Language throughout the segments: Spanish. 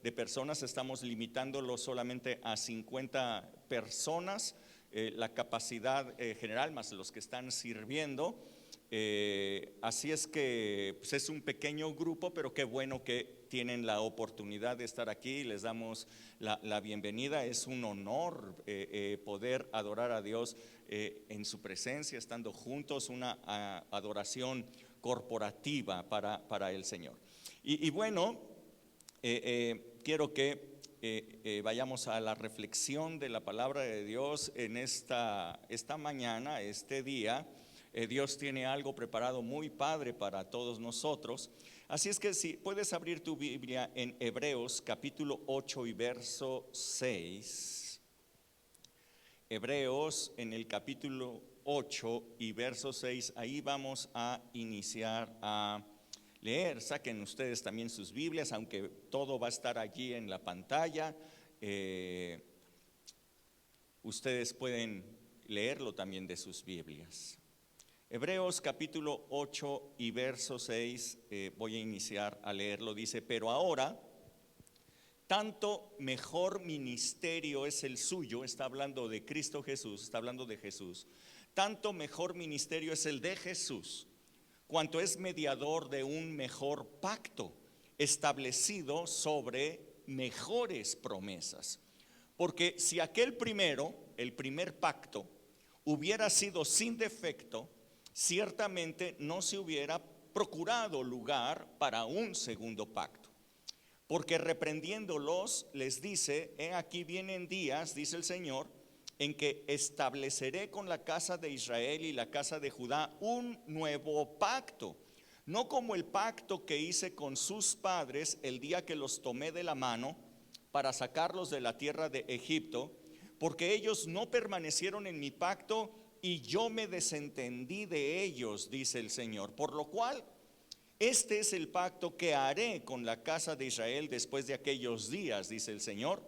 de personas, estamos limitándolo solamente a 50 personas, la capacidad general más los que están sirviendo. Así es que pues es un pequeño grupo, pero qué bueno que tienen la oportunidad de estar aquí. Les damos la bienvenida. Es un honor poder adorar a Dios en su presencia, estando juntos, una adoración corporativa para el Señor. Y bueno, quiero que vayamos a la reflexión de la palabra de Dios en esta mañana, este día. Dios tiene algo preparado muy padre para todos nosotros. Así es que si puedes abrir tu Biblia en Hebreos capítulo 8 y verso 6. Hebreos en el capítulo 8 y verso 6, ahí vamos a iniciar a leer. Saquen ustedes también sus Biblias, aunque todo va a estar allí en la pantalla. Ustedes pueden leerlo también de sus Biblias. Hebreos capítulo 8 y verso 6, voy a iniciar a leerlo. Dice: pero ahora, tanto mejor ministerio es el suyo. Está hablando de Cristo Jesús, está hablando de Jesús. Tanto mejor ministerio es el de Jesús, cuanto es mediador de un mejor pacto, establecido sobre mejores promesas. Porque si aquel primero, el primer pacto, hubiera sido sin defecto, ciertamente no se hubiera procurado lugar para un segundo pacto. Porque reprendiéndolos les dice: he aquí vienen días, dice el Señor, en que estableceré con la casa de Israel y la casa de Judá un nuevo pacto, no como el pacto que hice con sus padres el día que los tomé de la mano para sacarlos de la tierra de Egipto, porque ellos no permanecieron en mi pacto y yo me desentendí de ellos, dice el Señor. Por lo cual, este es el pacto que haré con la casa de Israel después de aquellos días, dice el Señor.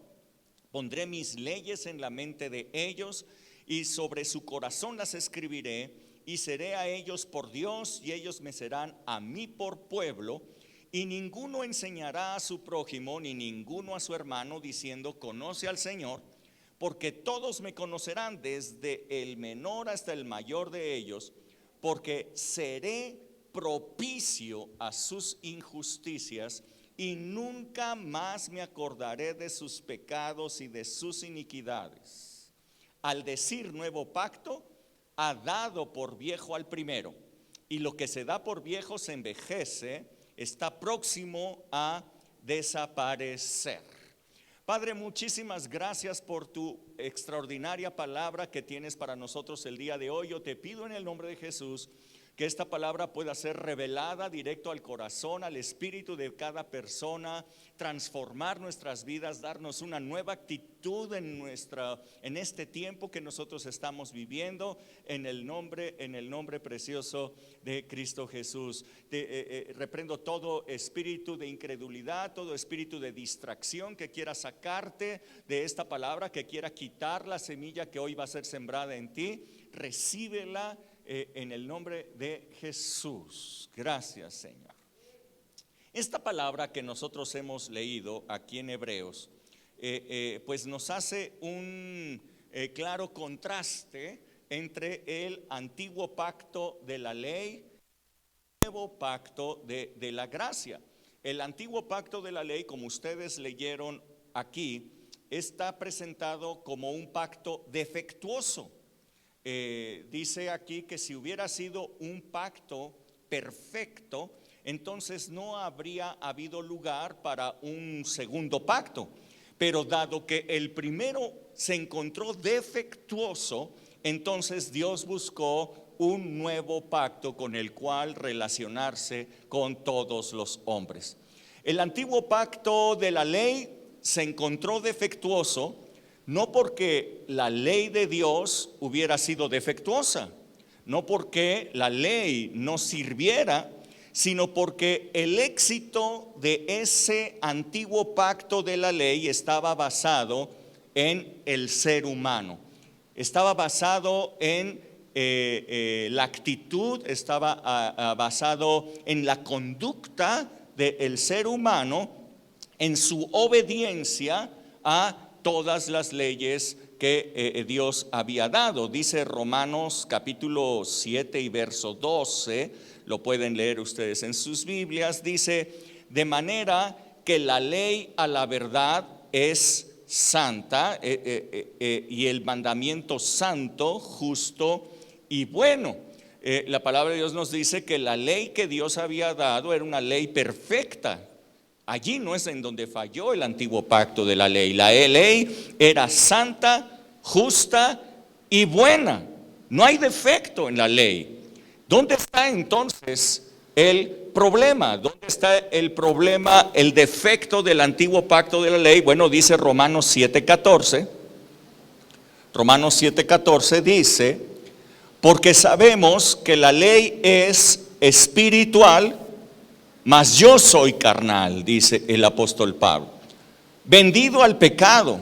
Pondré mis leyes en la mente de ellos y sobre su corazón las escribiré, y seré a ellos por Dios y ellos me serán a mí por pueblo. Y ninguno enseñará a su prójimo ni ninguno a su hermano diciendo: conoce al Señor, porque todos me conocerán, desde el menor hasta el mayor de ellos, porque seré propicio a sus injusticias y nunca más me acordaré de sus pecados y de sus iniquidades. Al decir nuevo pacto, ha dado por viejo al primero, y lo que se da por viejo se envejece, está próximo a desaparecer. Padre, muchísimas gracias por tu extraordinaria palabra que tienes para nosotros el día de hoy. Yo te pido en el nombre de Jesús que esta palabra pueda ser revelada directo al corazón, al espíritu de cada persona, transformar nuestras vidas, darnos una nueva actitud en este tiempo que nosotros estamos viviendo, en el nombre precioso de Cristo Jesús. Reprendo todo espíritu de incredulidad, todo espíritu de distracción que quiera sacarte de esta palabra, que quiera quitar la semilla que hoy va a ser sembrada en ti. Recíbela en el nombre de Jesús. Gracias, Señor. Esta palabra que nosotros hemos leído aquí en Hebreos, pues nos hace un claro contraste entre el antiguo pacto de la ley y el nuevo pacto de la gracia. El antiguo pacto de la ley, como ustedes leyeron aquí, está presentado como un pacto defectuoso. Dice aquí que si hubiera sido un pacto perfecto, entonces no habría habido lugar para un segundo pacto. Pero dado que el primero se encontró defectuoso, entonces Dios buscó un nuevo pacto con el cual relacionarse con todos los hombres. El antiguo pacto de la ley se encontró defectuoso, no porque la ley de Dios hubiera sido defectuosa, no porque la ley no sirviera, sino porque el éxito de ese antiguo pacto de la ley estaba basado en el ser humano, estaba basado en la actitud, estaba basado en la conducta del ser humano, en su obediencia a todas las leyes que Dios había dado. Dice Romanos capítulo 7 y verso 12, lo pueden leer ustedes en sus Biblias, dice: de manera que la ley a la verdad es santa, y el mandamiento santo, justo y bueno. La palabra de Dios nos dice que la ley que Dios había dado era una ley perfecta. Allí no es en donde falló el antiguo pacto de la ley. La ley era santa, justa y buena. No hay defecto en la ley. ¿Dónde está entonces el problema? ¿Dónde está el problema, el defecto del antiguo pacto de la ley? Bueno, dice Romanos 7:14. Romanos 7:14 dice: porque sabemos que la ley es espiritual, mas yo soy carnal, dice el apóstol Pablo, vendido al pecado.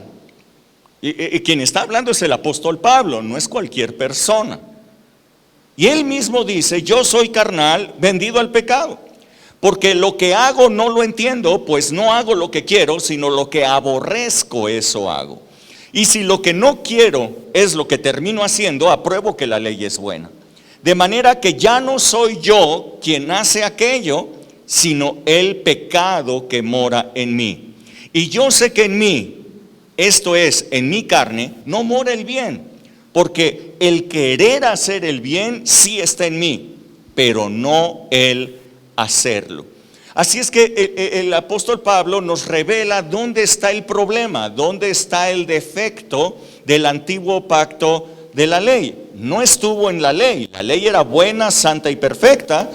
Y quien está hablando es el apóstol Pablo, no es cualquier persona. Y él mismo dice: yo soy carnal, vendido al pecado, porque lo que hago no lo entiendo, pues no hago lo que quiero, sino lo que aborrezco, eso hago. Y si lo que no quiero es lo que termino haciendo, apruebo que la ley es buena. De manera que ya no soy yo quien hace aquello, sino el pecado que mora en mí. Y yo sé que en mí, esto es, en mi carne, no mora el bien, porque el querer hacer el bien sí está en mí, pero no el hacerlo. Así es que el apóstol Pablo nos revela dónde está el problema, dónde está el defecto del antiguo pacto de la ley. No estuvo en la ley era buena, santa y perfecta.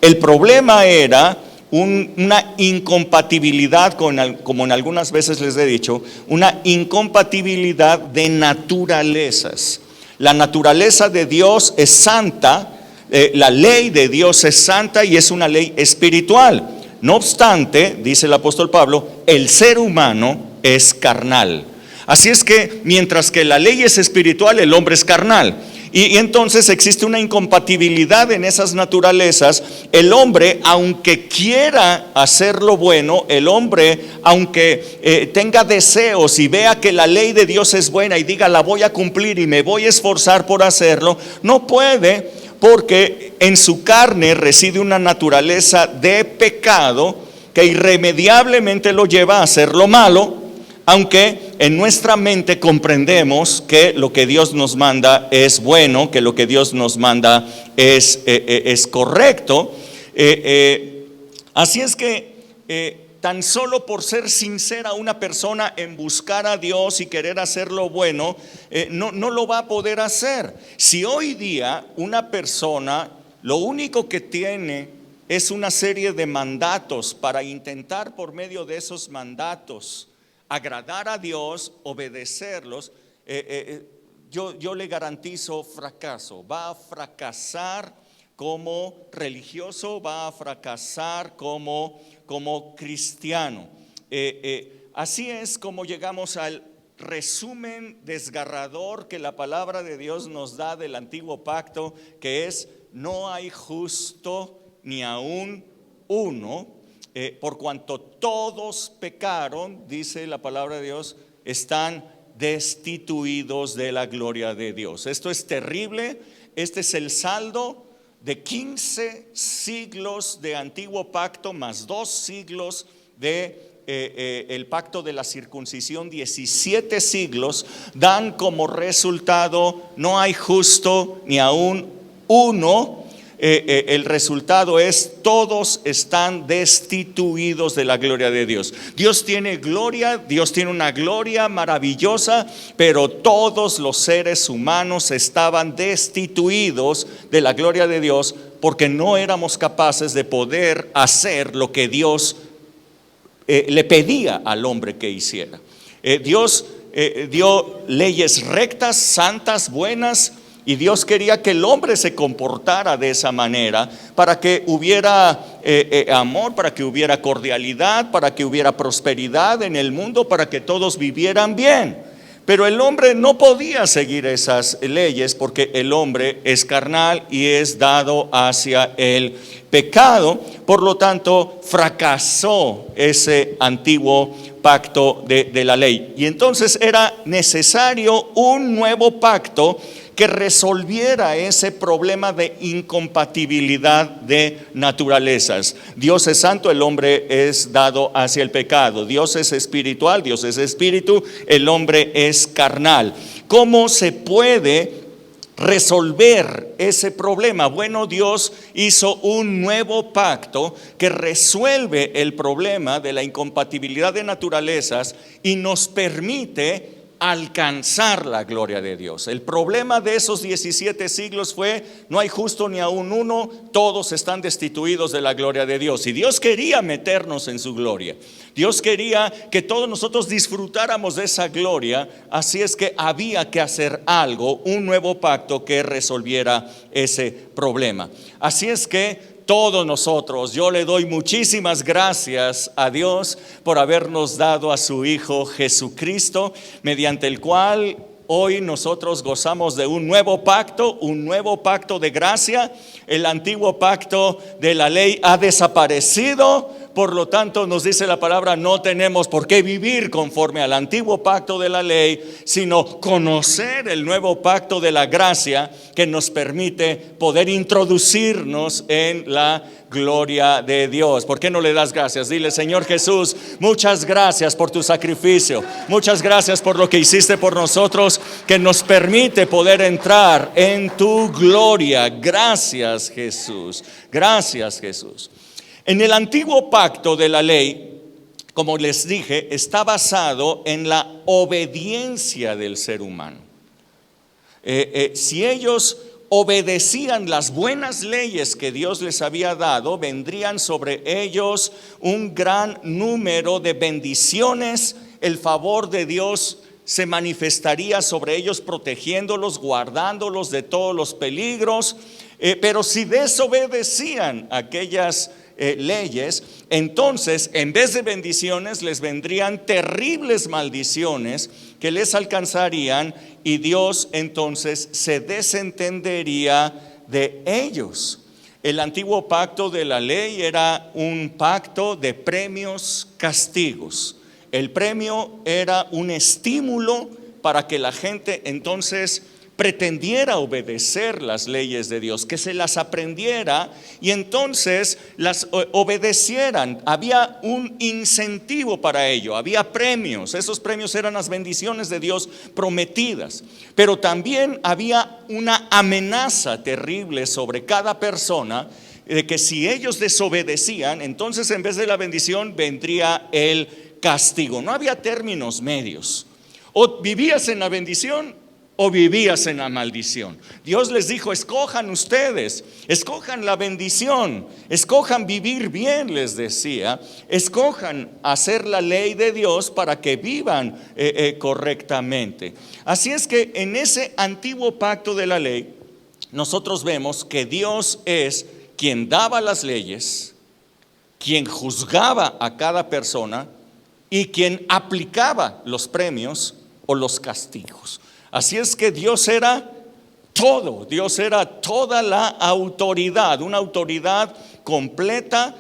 El problema era una incompatibilidad, como en algunas veces les he dicho, una incompatibilidad de naturalezas. La naturaleza de Dios es santa, la ley de Dios es santa y es una ley espiritual. No obstante, dice el apóstol Pablo, el ser humano es carnal. Así es que mientras que la ley es espiritual, el hombre es carnal. Y entonces existe una incompatibilidad en esas naturalezas. El hombre, aunque quiera hacer lo bueno, el hombre, aunque tenga deseos y vea que la ley de Dios es buena y diga: la voy a cumplir y me voy a esforzar por hacerlo, no puede, porque en su carne reside una naturaleza de pecado que irremediablemente lo lleva a hacer lo malo, aunque en nuestra mente comprendemos que lo que Dios nos manda es bueno, que lo que Dios nos manda es correcto. Así es que tan solo por ser sincera una persona en buscar a Dios y querer hacer lo bueno, no lo va a poder hacer. Si hoy día una persona lo único que tiene es una serie de mandatos para intentar por medio de esos mandatos agradar a Dios, obedecerlos, yo le garantizo fracaso. Va a fracasar como religioso, va a fracasar como cristiano. Así es como llegamos al resumen desgarrador que la palabra de Dios nos da del antiguo pacto, que es: no hay justo ni aún uno, por cuanto todos pecaron, dice la palabra de Dios, están destituidos de la gloria de Dios. Esto es terrible. Este es el saldo de 15 siglos de antiguo pacto más 2 siglos de el pacto de la circuncisión. 17 siglos dan como resultado: no hay justo ni aún uno. El resultado es: todos están destituidos de la gloria de Dios. Dios tiene gloria, Dios tiene una gloria maravillosa, pero todos los seres humanos estaban destituidos de la gloria de Dios porque no éramos capaces de poder hacer lo que Dios le pedía al hombre que hiciera. Dios dio leyes rectas, santas, buenas, y Dios quería que el hombre se comportara de esa manera para que hubiera amor, para que hubiera cordialidad, para que hubiera prosperidad en el mundo, para que todos vivieran bien. Pero el hombre no podía seguir esas leyes porque el hombre es carnal y es dado hacia el pecado. Por lo tanto, fracasó ese antiguo pacto de la ley. Y entonces era necesario un nuevo pacto que resolviera ese problema de incompatibilidad de naturalezas. Dios es santo, el hombre es dado hacia el pecado. Dios es espiritual, Dios es espíritu, el hombre es carnal. ¿Cómo se puede resolver ese problema? Bueno, Dios hizo un nuevo pacto que resuelve el problema de la incompatibilidad de naturalezas y nos permite alcanzar la gloria de Dios. El problema de esos 17 siglos fue: no hay justo ni aún uno, todos están destituidos de la gloria de Dios. Y Dios quería meternos en su gloria. Dios quería que todos nosotros disfrutáramos de esa gloria. Así es que había que hacer algo, un nuevo pacto que resolviera ese problema. Así es que todos nosotros, yo le doy muchísimas gracias a Dios por habernos dado a su Hijo Jesucristo, mediante el cual hoy nosotros gozamos de un nuevo pacto de gracia. El antiguo pacto de la ley ha desaparecido. Por lo tanto, nos dice la palabra, no tenemos por qué vivir conforme al antiguo pacto de la ley, sino conocer el nuevo pacto de la gracia que nos permite poder introducirnos en la gloria de Dios. ¿Por qué no le das gracias? Dile: Señor Jesús, muchas gracias por tu sacrificio, muchas gracias por lo que hiciste por nosotros, que nos permite poder entrar en tu gloria. Gracias, Jesús. Gracias, Jesús. En el antiguo pacto de la ley, como les dije, está basado en la obediencia del ser humano. Si ellos obedecían las buenas leyes que Dios les había dado, vendrían sobre ellos un gran número de bendiciones. El favor de Dios se manifestaría sobre ellos, protegiéndolos, guardándolos de todos los peligros. Pero si desobedecían aquellas leyes, entonces en vez de bendiciones les vendrían terribles maldiciones que les alcanzarían, y Dios entonces se desentendería de ellos. El antiguo pacto de la ley era un pacto de premios, castigos. El premio era un estímulo para que la gente entonces pretendiera obedecer las leyes de Dios, que se las aprendiera y entonces las obedecieran. Había un incentivo para ello, había premios. Esos premios eran las bendiciones de Dios prometidas, pero también había una amenaza terrible sobre cada persona, de que si ellos desobedecían, entonces en vez de la bendición vendría el castigo. No había términos medios: o vivías en la bendición o vivías en la maldición. Dios les dijo: escojan ustedes, escojan la bendición, escojan vivir bien, les decía, escojan hacer la ley de Dios para que vivan correctamente. Así es que en ese antiguo pacto de la ley, nosotros vemos que Dios es quien daba las leyes, quien juzgaba a cada persona y quien aplicaba los premios o los castigos. Así es que Dios era todo, Dios era toda la autoridad, una autoridad completa,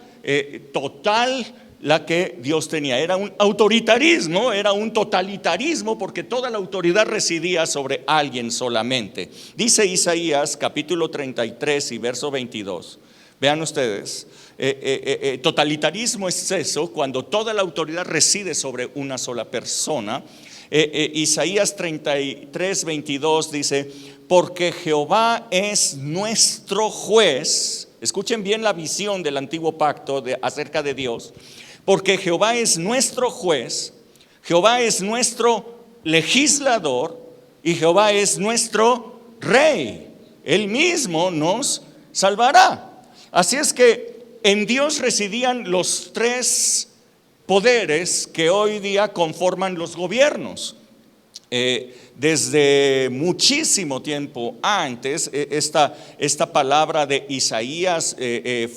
total, la que Dios tenía. Era un autoritarismo, era un totalitarismo, porque toda la autoridad residía sobre alguien solamente. Dice Isaías capítulo 33 y verso 22. Vean ustedes, totalitarismo es eso, cuando toda la autoridad reside sobre una sola persona. Isaías 33, 22 dice: porque Jehová es nuestro juez. Escuchen bien la visión del antiguo pacto acerca de Dios. Porque Jehová es nuestro juez, Jehová es nuestro legislador y Jehová es nuestro rey. Él mismo nos salvará. Así es que en Dios residían los tres poderes que hoy día conforman los gobiernos. Desde muchísimo tiempo antes, esta palabra de Isaías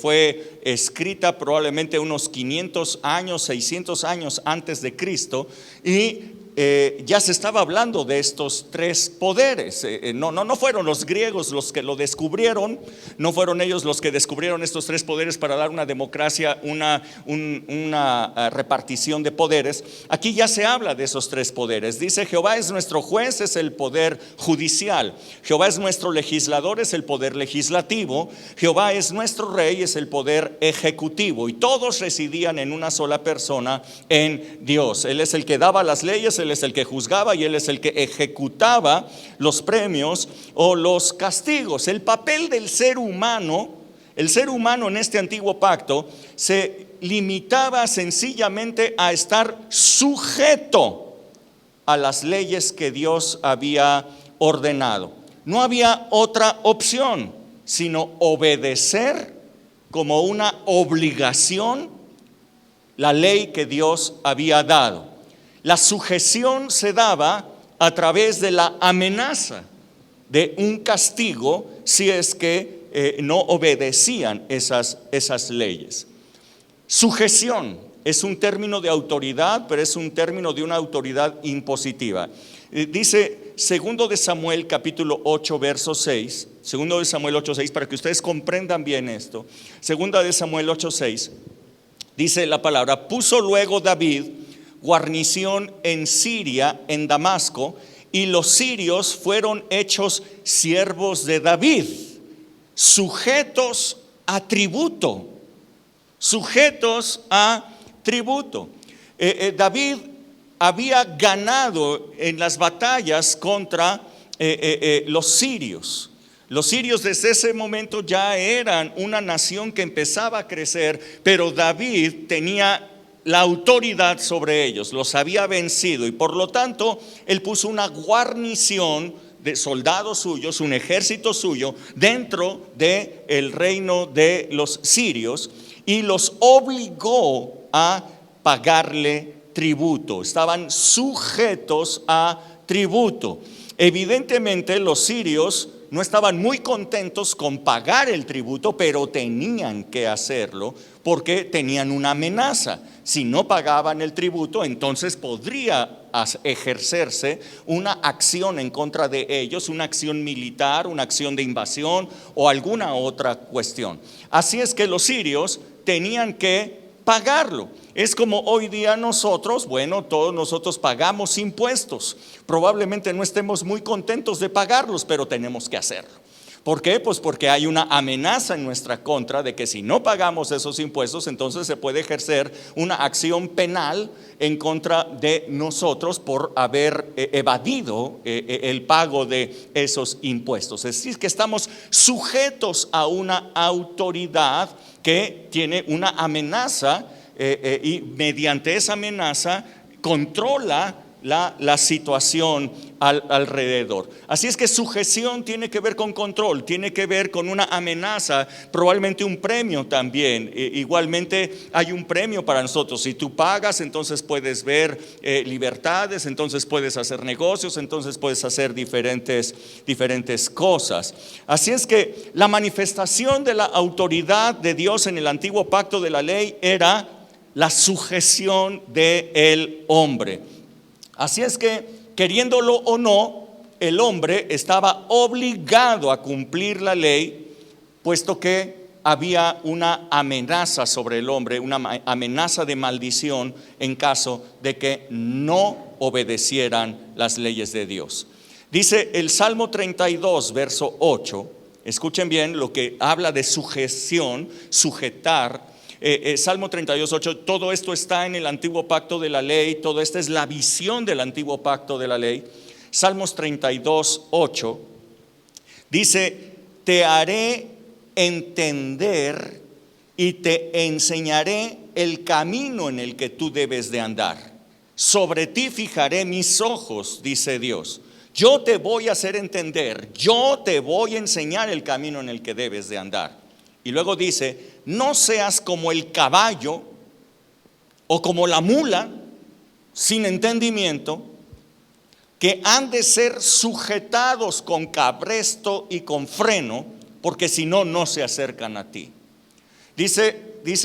fue escrita probablemente unos 500 años, 600 años antes de Cristo, y ya se estaba hablando de estos tres poderes. No fueron los griegos los que lo descubrieron, no fueron ellos los que descubrieron estos tres poderes para dar una democracia, una repartición de poderes. Aquí ya se habla de esos tres poderes. Dice: Jehová es nuestro juez, es el poder judicial. Jehová es nuestro legislador, es el poder legislativo. Jehová es nuestro rey, es el poder ejecutivo. Y todos residían en una sola persona, en Dios. Él es el que daba las leyes, Él es el que juzgaba y Él es el que ejecutaba los premios o los castigos. El papel del ser humano, el ser humano en este antiguo pacto se limitaba sencillamente a estar sujeto a las leyes que Dios había ordenado. No había otra opción sino obedecer como una obligación la ley que Dios había dado. La sujeción se daba a través de la amenaza de un castigo si es que no obedecían esas leyes. Sujeción es un término de autoridad, pero es un término de una autoridad impositiva. Dice 2 de Samuel capítulo 8 verso 6, 2 de Samuel 8:6, para que ustedes comprendan bien esto. 2 de Samuel 8:6 dice la palabra: puso luego David guarnición en Siria, en Damasco, y los sirios fueron hechos siervos de David, sujetos a tributo, sujetos a tributo. David había ganado en las batallas contra los sirios. Los sirios desde ese momento ya eran una nación que empezaba a crecer, pero David tenía la autoridad sobre ellos, los había vencido, y por lo tanto él puso una guarnición de soldados suyos, un ejército suyo dentro del reino de los sirios, y los obligó a pagarle tributo. Estaban sujetos a tributo. Evidentemente los sirios no estaban muy contentos con pagar el tributo, pero tenían que hacerlo porque tenían una amenaza. Si no pagaban el tributo, entonces podría ejercerse una acción en contra de ellos, una acción militar, una acción de invasión o alguna otra cuestión. Así es que los sirios tenían que pagarlo. Es como hoy día nosotros, bueno, todos nosotros pagamos impuestos. Probablemente no estemos muy contentos de pagarlos, pero tenemos que hacerlo. ¿Por qué? Pues porque hay una amenaza en nuestra contra de que si no pagamos esos impuestos, entonces se puede ejercer una acción penal en contra de nosotros por haber evadido el pago de esos impuestos. Es decir, que estamos sujetos a una autoridad que tiene una amenaza y mediante esa amenaza controla la situación alrededor. Así es que sujeción tiene que ver con control, tiene que ver con una amenaza, probablemente un premio también. Igualmente hay un premio para nosotros. Si tú pagas, entonces puedes ver libertades, entonces puedes hacer negocios, entonces puedes hacer diferentes cosas. Así es que la manifestación de la autoridad de Dios en el antiguo pacto de la ley era la sujeción del hombre. Así es que, queriéndolo o no, el hombre estaba obligado a cumplir la ley, puesto que había una amenaza sobre el hombre, una amenaza de maldición en caso de que no obedecieran las leyes de Dios. Dice el Salmo 32, verso 8, escuchen bien lo que habla de sujeción, sujetar. Salmo 32, 8, todo esto está en el antiguo pacto de la ley, toda esta es la visión del antiguo pacto de la ley. Salmos 32, 8 dice: te haré entender y te enseñaré el camino en el que tú debes de andar. Sobre ti fijaré mis ojos, dice Dios. Yo te voy a hacer entender, yo te voy a enseñar el camino en el que debes de andar. Y luego dice: no seas como el caballo o como la mula sin entendimiento, que han de ser sujetados con cabresto y con freno, porque si no, no se acercan a ti. Dice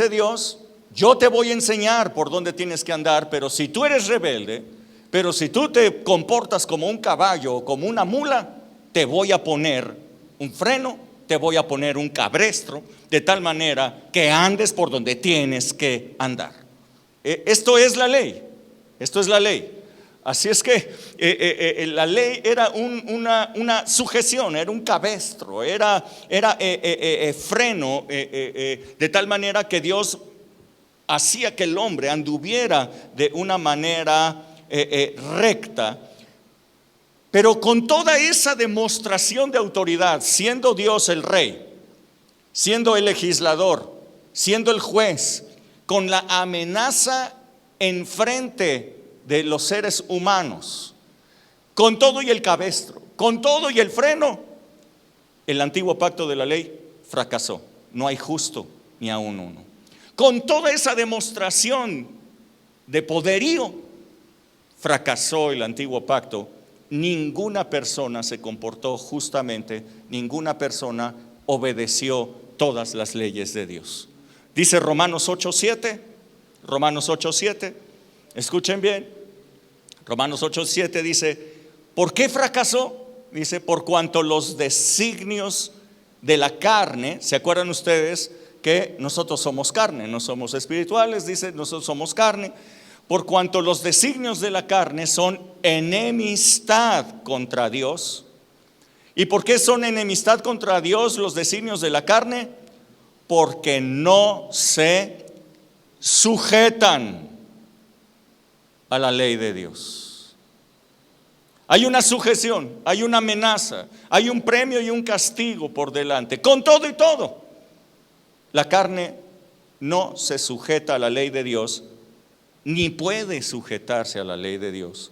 Dios: yo te voy a enseñar por dónde tienes que andar, pero si tú eres rebelde, Pero si tú te comportas como un caballo o como una mula, te voy a poner un freno, te voy a poner un cabestro, de tal manera que andes por donde tienes que andar. Esto es la ley, esto es la ley. Así es que la ley era una sujeción, era un cabestro, era freno, de tal manera que Dios hacía que el hombre anduviera de una manera recta. Pero con toda esa demostración de autoridad, siendo Dios el rey, siendo el legislador, siendo el juez, con la amenaza enfrente de los seres humanos, con todo y el cabestro, con todo y el freno, el antiguo pacto de la ley fracasó. No hay justo ni aún uno. Con toda esa demostración de poderío, fracasó el antiguo pacto. Ninguna persona se comportó justamente, ninguna persona obedeció todas las leyes de Dios. Dice Romanos 8:7, escuchen bien, Romanos 8:7 dice, ¿por qué fracasó? Dice, por cuanto los designios de la carne, ¿se acuerdan ustedes que nosotros somos carne, no somos espirituales? Dice, nosotros somos carne. Por cuanto los designios de la carne son enemistad contra Dios. ¿Y por qué son enemistad contra Dios los designios de la carne? Porque no se sujetan a la ley de Dios. Hay una sujeción, hay una amenaza, hay un premio y un castigo por delante. Con todo y todo, la carne no se sujeta a la ley de Dios, ni puede sujetarse a la ley de Dios.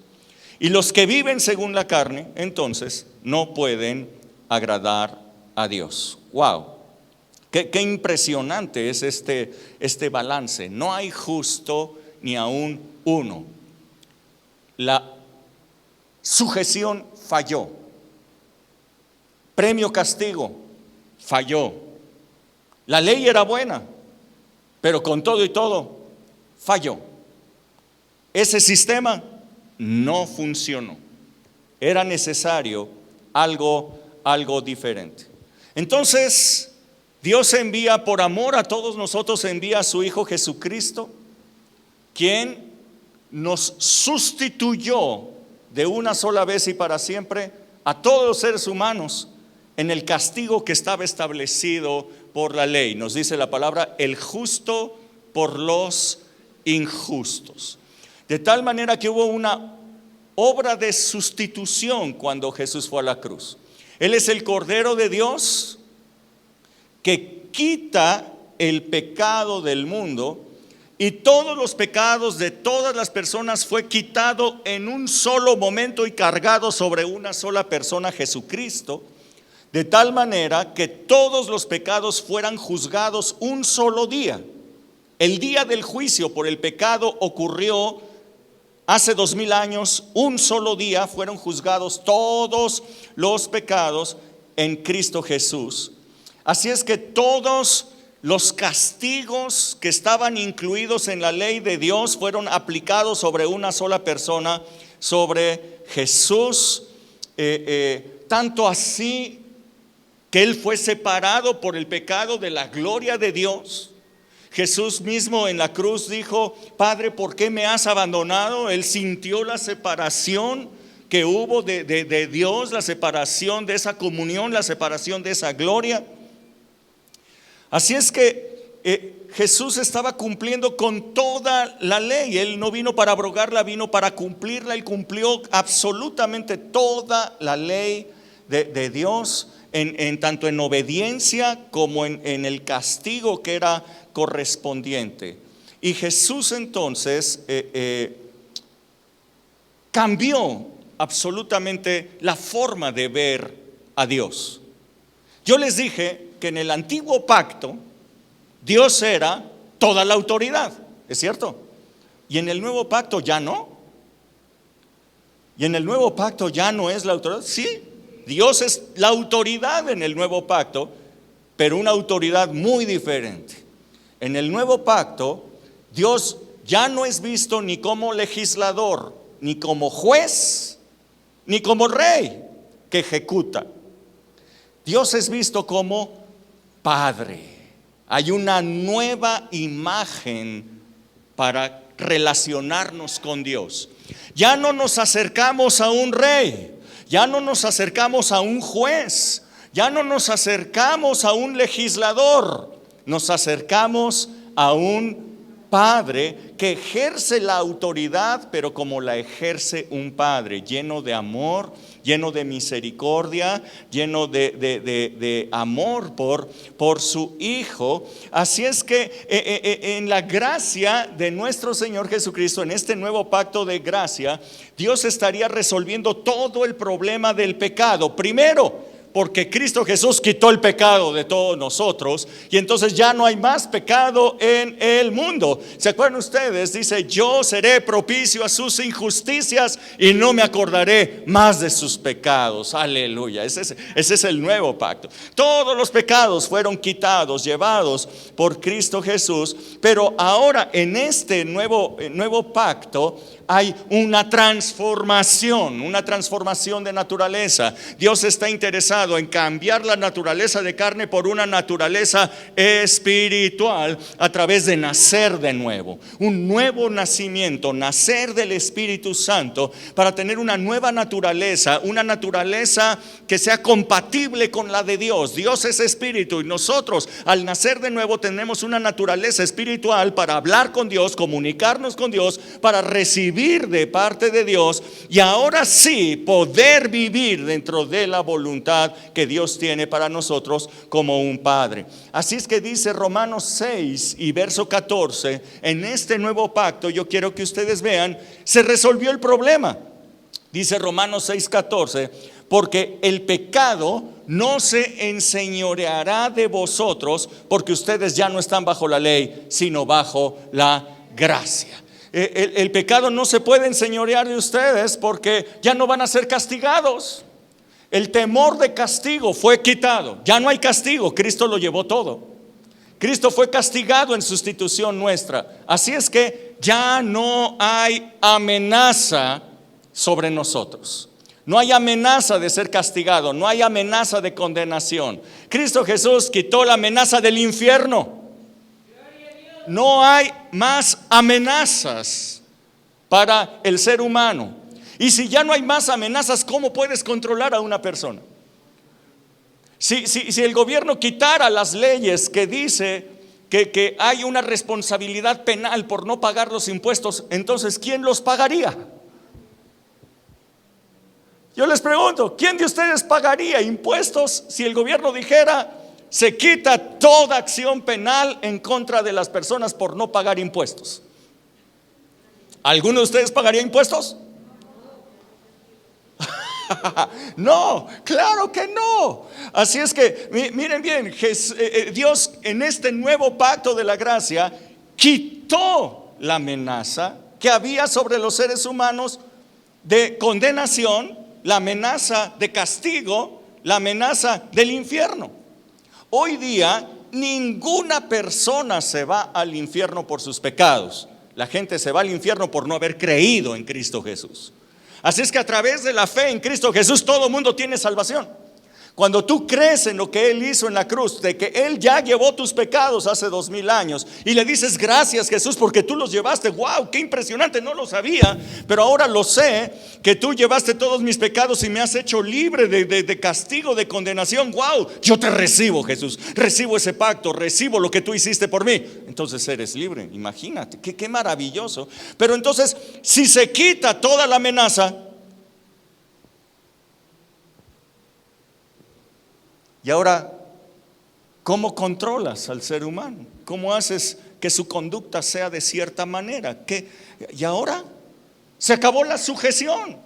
Y los que viven según la carne, entonces, no pueden agradar a Dios. Wow, qué impresionante es este balance. No hay justo ni aún uno. La sujeción falló. Premio castigo falló. La ley era buena, pero con todo y todo falló. Ese sistema no funcionó. Era necesario algo diferente. Entonces, Dios envía, por amor a todos nosotros, envía a su Hijo Jesucristo, quien nos sustituyó de una sola vez y para siempre a todos los seres humanos en el castigo que estaba establecido por la ley. Nos dice la palabra, el justo por los injustos. De tal manera que hubo una obra de sustitución cuando Jesús fue a la cruz. Él es el Cordero de Dios que quita el pecado del mundo, y todos los pecados de todas las personas fue quitado en un solo momento y cargado sobre una sola persona, Jesucristo, de tal manera que todos los pecados fueran juzgados un solo día. El día del juicio por el pecado ocurrió hace 2000 años, un solo día fueron juzgados todos los pecados en Cristo Jesús. Así es que todos los castigos que estaban incluidos en la ley de Dios fueron aplicados sobre una sola persona, sobre Jesús, tanto así que Él fue separado por el pecado de la gloria de Dios. Jesús mismo en la cruz dijo, Padre, ¿por qué me has abandonado? Él sintió la separación que hubo de Dios, la separación de esa comunión, la separación de esa gloria. Así es que Jesús estaba cumpliendo con toda la ley. Él no vino para abrogarla, vino para cumplirla. Él cumplió absolutamente toda la ley de Dios, tanto en obediencia como en el castigo que era correspondiente. Y Jesús entonces cambió absolutamente la forma de ver a Dios. Yo les dije que en el antiguo pacto Dios era toda la autoridad, ¿es cierto? Y en el nuevo pacto ya no. Y en el nuevo pacto ya no es la autoridad. Sí, Dios es la autoridad en el nuevo pacto, pero una autoridad muy diferente. En el nuevo pacto, Dios ya no es visto ni como legislador, ni como juez, ni como rey que ejecuta. Dios es visto como Padre. Hay una nueva imagen para relacionarnos con Dios. Ya no nos acercamos a un rey, ya no nos acercamos a un juez, ya no nos acercamos a un legislador, nos acercamos a un Padre que ejerce la autoridad, pero como la ejerce un Padre, lleno de amor, lleno de misericordia, lleno de amor por su Hijo. Así es que en la gracia de nuestro Señor Jesucristo, en este nuevo pacto de gracia, Dios estaría resolviendo todo el problema del pecado. Primero, porque Cristo Jesús quitó el pecado de todos nosotros, y entonces ya no hay más pecado en el mundo. ¿Se acuerdan ustedes? Dice: yo seré propicio a sus injusticias y no me acordaré más de sus pecados. Aleluya. Ese es el nuevo pacto. Todos los pecados fueron quitados, llevados por Cristo Jesús. Pero ahora en este nuevo pacto hay una transformación de naturaleza. Dios está interesado en cambiar la naturaleza de carne por una naturaleza espiritual a través de nacer de nuevo. Un nuevo nacimiento, nacer del Espíritu Santo para tener una nueva naturaleza, una naturaleza que sea compatible con la de Dios. Dios es espíritu y nosotros al nacer de nuevo tenemos una naturaleza espiritual para hablar con Dios, comunicarnos con Dios, para recibir de parte de Dios, y ahora sí poder vivir dentro de la voluntad que Dios tiene para nosotros como un Padre. Así es que dice Romanos 6 y verso 14, en este nuevo pacto, yo quiero que ustedes vean, se resolvió el problema. Dice Romanos 6:14, porque el pecado no se enseñoreará de vosotros, porque ustedes ya no están bajo la ley, sino bajo la gracia. El pecado no se puede enseñorear de ustedes porque ya no van a ser castigados. El temor de castigo fue quitado. Ya no hay castigo, Cristo lo llevó todo. Cristo fue castigado en sustitución nuestra. Así es que ya no hay amenaza sobre nosotros. No hay amenaza de ser castigado, no hay amenaza de condenación. Cristo Jesús quitó la amenaza del infierno. No hay más amenazas para el ser humano. Y si ya no hay más amenazas, ¿cómo puedes controlar a una persona? Si el gobierno quitara las leyes que dice que hay una responsabilidad penal por no pagar los impuestos, entonces ¿quién los pagaría? Yo les pregunto, ¿quién de ustedes pagaría impuestos si el gobierno dijera: se quita toda acción penal en contra de las personas por no pagar impuestos? ¿Alguno de ustedes pagaría impuestos? No, claro que no. Así es que miren bien, Dios en este nuevo pacto de la gracia quitó la amenaza que había sobre los seres humanos de condenación, la amenaza de castigo, la amenaza del infierno. Hoy día ninguna persona se va al infierno por sus pecados. La gente se va al infierno por no haber creído en Cristo Jesús. Así es que a través de la fe en Cristo Jesús todo el mundo tiene salvación. Cuando tú crees en lo que Él hizo en la cruz, de que Él ya llevó tus pecados hace 2000 años, y le dices: gracias Jesús porque tú los llevaste. Wow, qué impresionante, no lo sabía, pero ahora lo sé, que tú llevaste todos mis pecados y me has hecho libre de castigo, de condenación. Wow, yo te recibo, Jesús, recibo ese pacto, recibo lo que tú hiciste por mí. Entonces eres libre, imagínate, qué maravilloso. Pero entonces, si se quita toda la amenaza, y ahora, ¿cómo controlas al ser humano? ¿Cómo haces que su conducta sea de cierta manera? Y ahora se acabó la sujeción.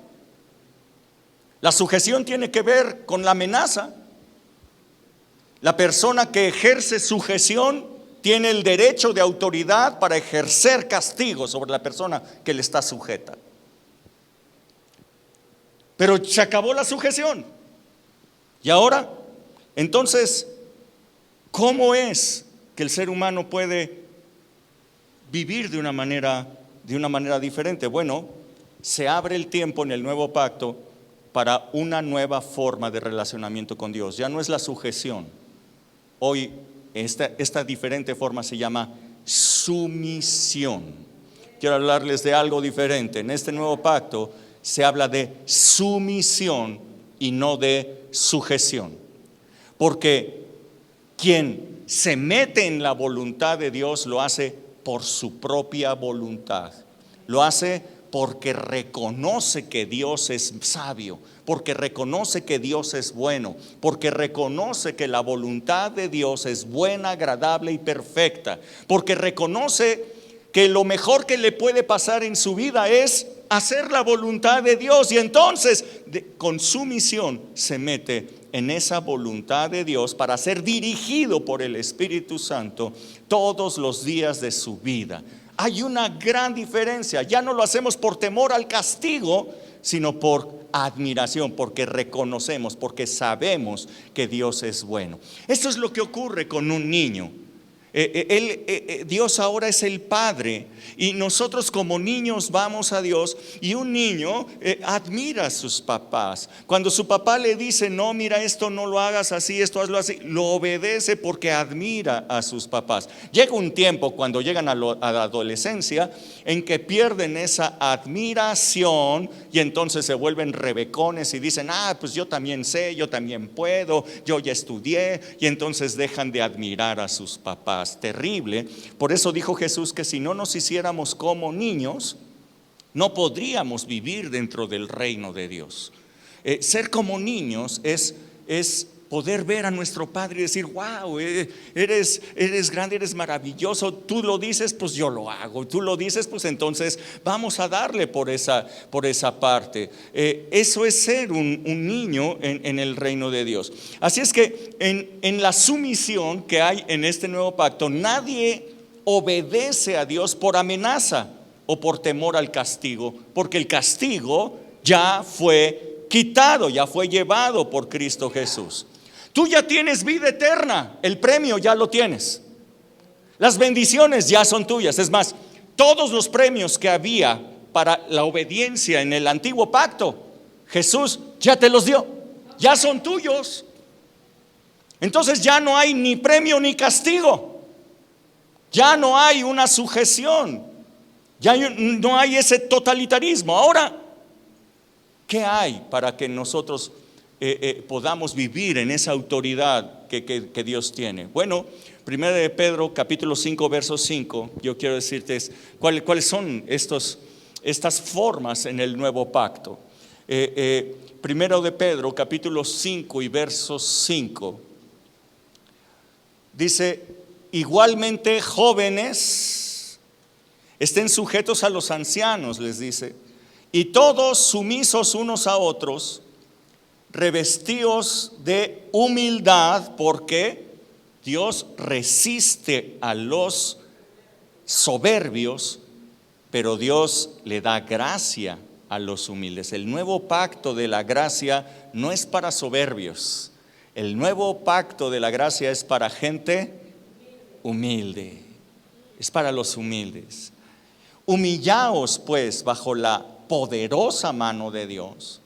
La sujeción tiene que ver con la amenaza. La persona que ejerce sujeción tiene el derecho de autoridad para ejercer castigo sobre la persona que le está sujeta. Pero se acabó la sujeción. Y ahora, entonces, ¿cómo es que el ser humano puede vivir de una manera diferente? Bueno, se abre el tiempo en el nuevo pacto para una nueva forma de relacionamiento con Dios. Ya no es la sujeción. Hoy esta diferente forma se llama sumisión. Quiero hablarles de algo diferente. En este nuevo pacto se habla de sumisión y no de sujeción. Porque quien se mete en la voluntad de Dios lo hace por su propia voluntad. Lo hace porque reconoce que Dios es sabio, porque reconoce que Dios es bueno, porque reconoce que la voluntad de Dios es buena, agradable y perfecta, porque reconoce que lo mejor que le puede pasar en su vida es hacer la voluntad de Dios. Y entonces con sumisión se mete en esa voluntad de Dios para ser dirigido por el Espíritu Santo todos los días de su vida. Hay una gran diferencia. Ya no lo hacemos por temor al castigo, sino por admiración, porque reconocemos, porque sabemos que Dios es bueno. Esto es lo que ocurre con un niño. Dios ahora es el Padre y nosotros como niños vamos a Dios, y un niño admira a sus papás. Cuando su papá le dice: no, mira, esto no lo hagas así, esto hazlo así, lo obedece porque admira a sus papás. Llega un tiempo cuando llegan a la adolescencia en que pierden esa admiración y entonces se vuelven rebecones y dicen: pues yo también sé, yo también puedo, yo ya estudié, y entonces dejan de admirar a sus papás. Terrible. Por eso dijo Jesús que si no nos hiciéramos como niños, no podríamos vivir dentro del reino de Dios. Ser como niños es poder ver a nuestro Padre y decir: wow, eres grande, eres maravilloso. Tú lo dices, pues yo lo hago. Tú lo dices, pues entonces vamos a darle por esa parte. Eso es ser un niño en el reino de Dios. Así es que en la sumisión que hay en este nuevo pacto, nadie obedece a Dios por amenaza o por temor al castigo, porque el castigo ya fue quitado, ya fue llevado por Cristo Jesús. Tú ya tienes vida eterna, el premio ya lo tienes, las bendiciones ya son tuyas. Es más, todos los premios que había para la obediencia en el antiguo pacto, Jesús ya te los dio, ya son tuyos. Entonces ya no hay ni premio ni castigo, ya no hay una sujeción, ya no hay ese totalitarismo. Ahora, ¿qué hay para que nosotros podamos vivir en esa autoridad que Dios tiene? Bueno, 1 de Pedro capítulo 5 verso 5, yo quiero decirte cuáles son estas formas en el nuevo pacto. 1 de Pedro capítulo 5 y verso 5 dice: igualmente jóvenes, estén sujetos a los ancianos, les dice, y todos sumisos unos a otros, revestidos de humildad, porque Dios resiste a los soberbios, pero Dios le da gracia a los humildes. El nuevo pacto de la gracia no es para soberbios. El nuevo pacto de la gracia es para gente humilde. Es para los humildes. Humillaos pues bajo la poderosa mano de Dios.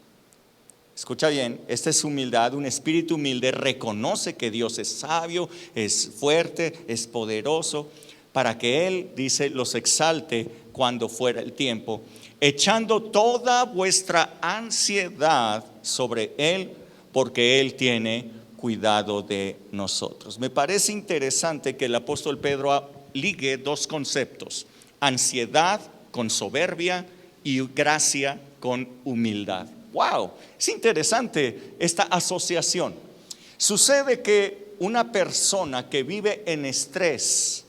Escucha bien, esta es humildad. Un espíritu humilde reconoce que Dios es sabio, es fuerte, es poderoso, para que Él, dice, los exalte cuando fuera el tiempo, echando toda vuestra ansiedad sobre Él, porque Él tiene cuidado de nosotros. Me parece interesante que el apóstol Pedro ligue dos conceptos: ansiedad con soberbia y gracia con humildad. Wow, es interesante esta asociación. Sucede que una persona que vive en estrés,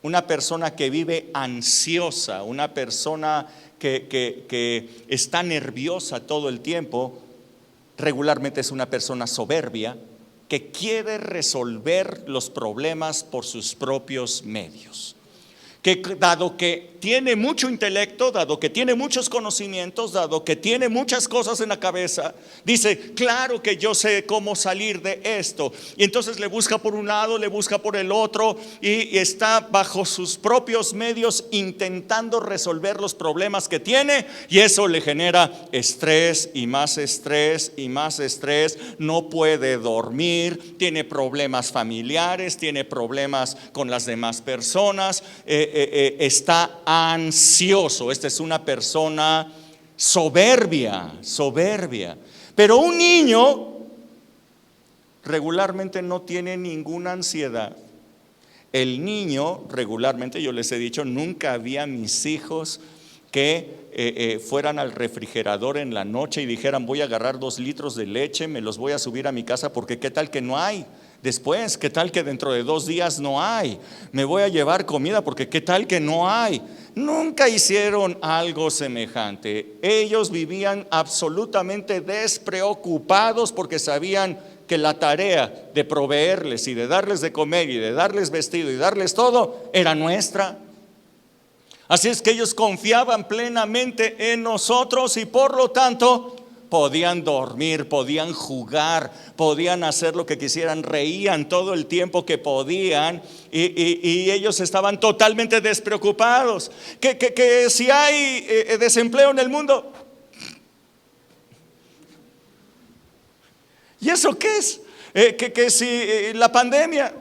una persona que vive ansiosa, una persona que está nerviosa todo el tiempo, regularmente es una persona soberbia que quiere resolver los problemas por sus propios medios, que dado que tiene mucho intelecto, dado que tiene muchos conocimientos, dado que tiene muchas cosas en la cabeza, dice, claro que yo sé cómo salir de esto. Y entonces le busca por un lado, le busca por el otro, y está bajo sus propios medios intentando resolver los problemas que tiene, y eso le genera estrés y más estrés y más estrés. No puede dormir, tiene problemas familiares, tiene problemas con las demás personas, está ansioso. Esta es una persona soberbia. Pero un niño regularmente no tiene ninguna ansiedad. El niño regularmente, yo les he dicho, nunca había mis hijos que fueran al refrigerador en la noche y dijeran, voy a agarrar 2 litros de leche, me los voy a subir a mi casa porque qué tal que no hay. Después, ¿qué tal que dentro de 2 días no hay? Me voy a llevar comida porque ¿qué tal que no hay? Nunca hicieron algo semejante. Ellos vivían absolutamente despreocupados porque sabían que la tarea de proveerles y de darles de comer y de darles vestido y darles todo era nuestra. Así es que ellos confiaban plenamente en nosotros y por lo tanto podían dormir, podían jugar, podían hacer lo que quisieran, reían todo el tiempo que podían y ellos estaban totalmente despreocupados. Que si hay desempleo en el mundo, ¿y eso qué es? Que si la pandemia,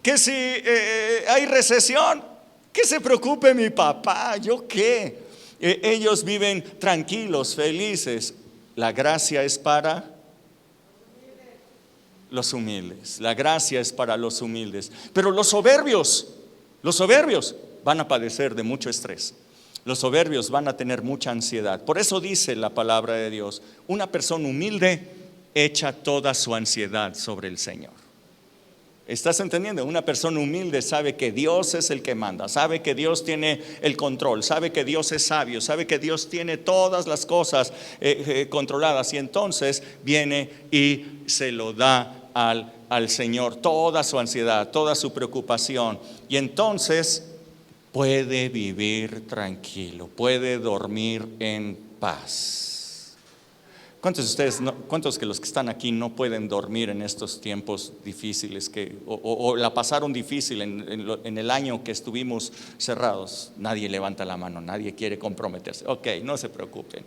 que si hay recesión, que se preocupe mi papá, ¿yo qué? Ellos viven tranquilos, felices. La gracia es para los humildes. La gracia es para los humildes. Pero los soberbios van a padecer de mucho estrés. Los soberbios van a tener mucha ansiedad. Por eso dice la palabra de Dios, una persona humilde echa toda su ansiedad sobre el Señor. ¿Estás entendiendo? Una persona humilde sabe que Dios es el que manda, sabe que Dios tiene el control, sabe que Dios es sabio, sabe que Dios tiene todas las cosas controladas, y entonces viene y se lo da al Señor toda su ansiedad, toda su preocupación, y entonces puede vivir tranquilo, puede dormir en paz. ¿Cuántos de ustedes, cuántos que los que están aquí no pueden dormir en estos tiempos difíciles o la pasaron difícil en el año que estuvimos cerrados? Nadie levanta la mano, nadie quiere comprometerse. Ok, no se preocupen.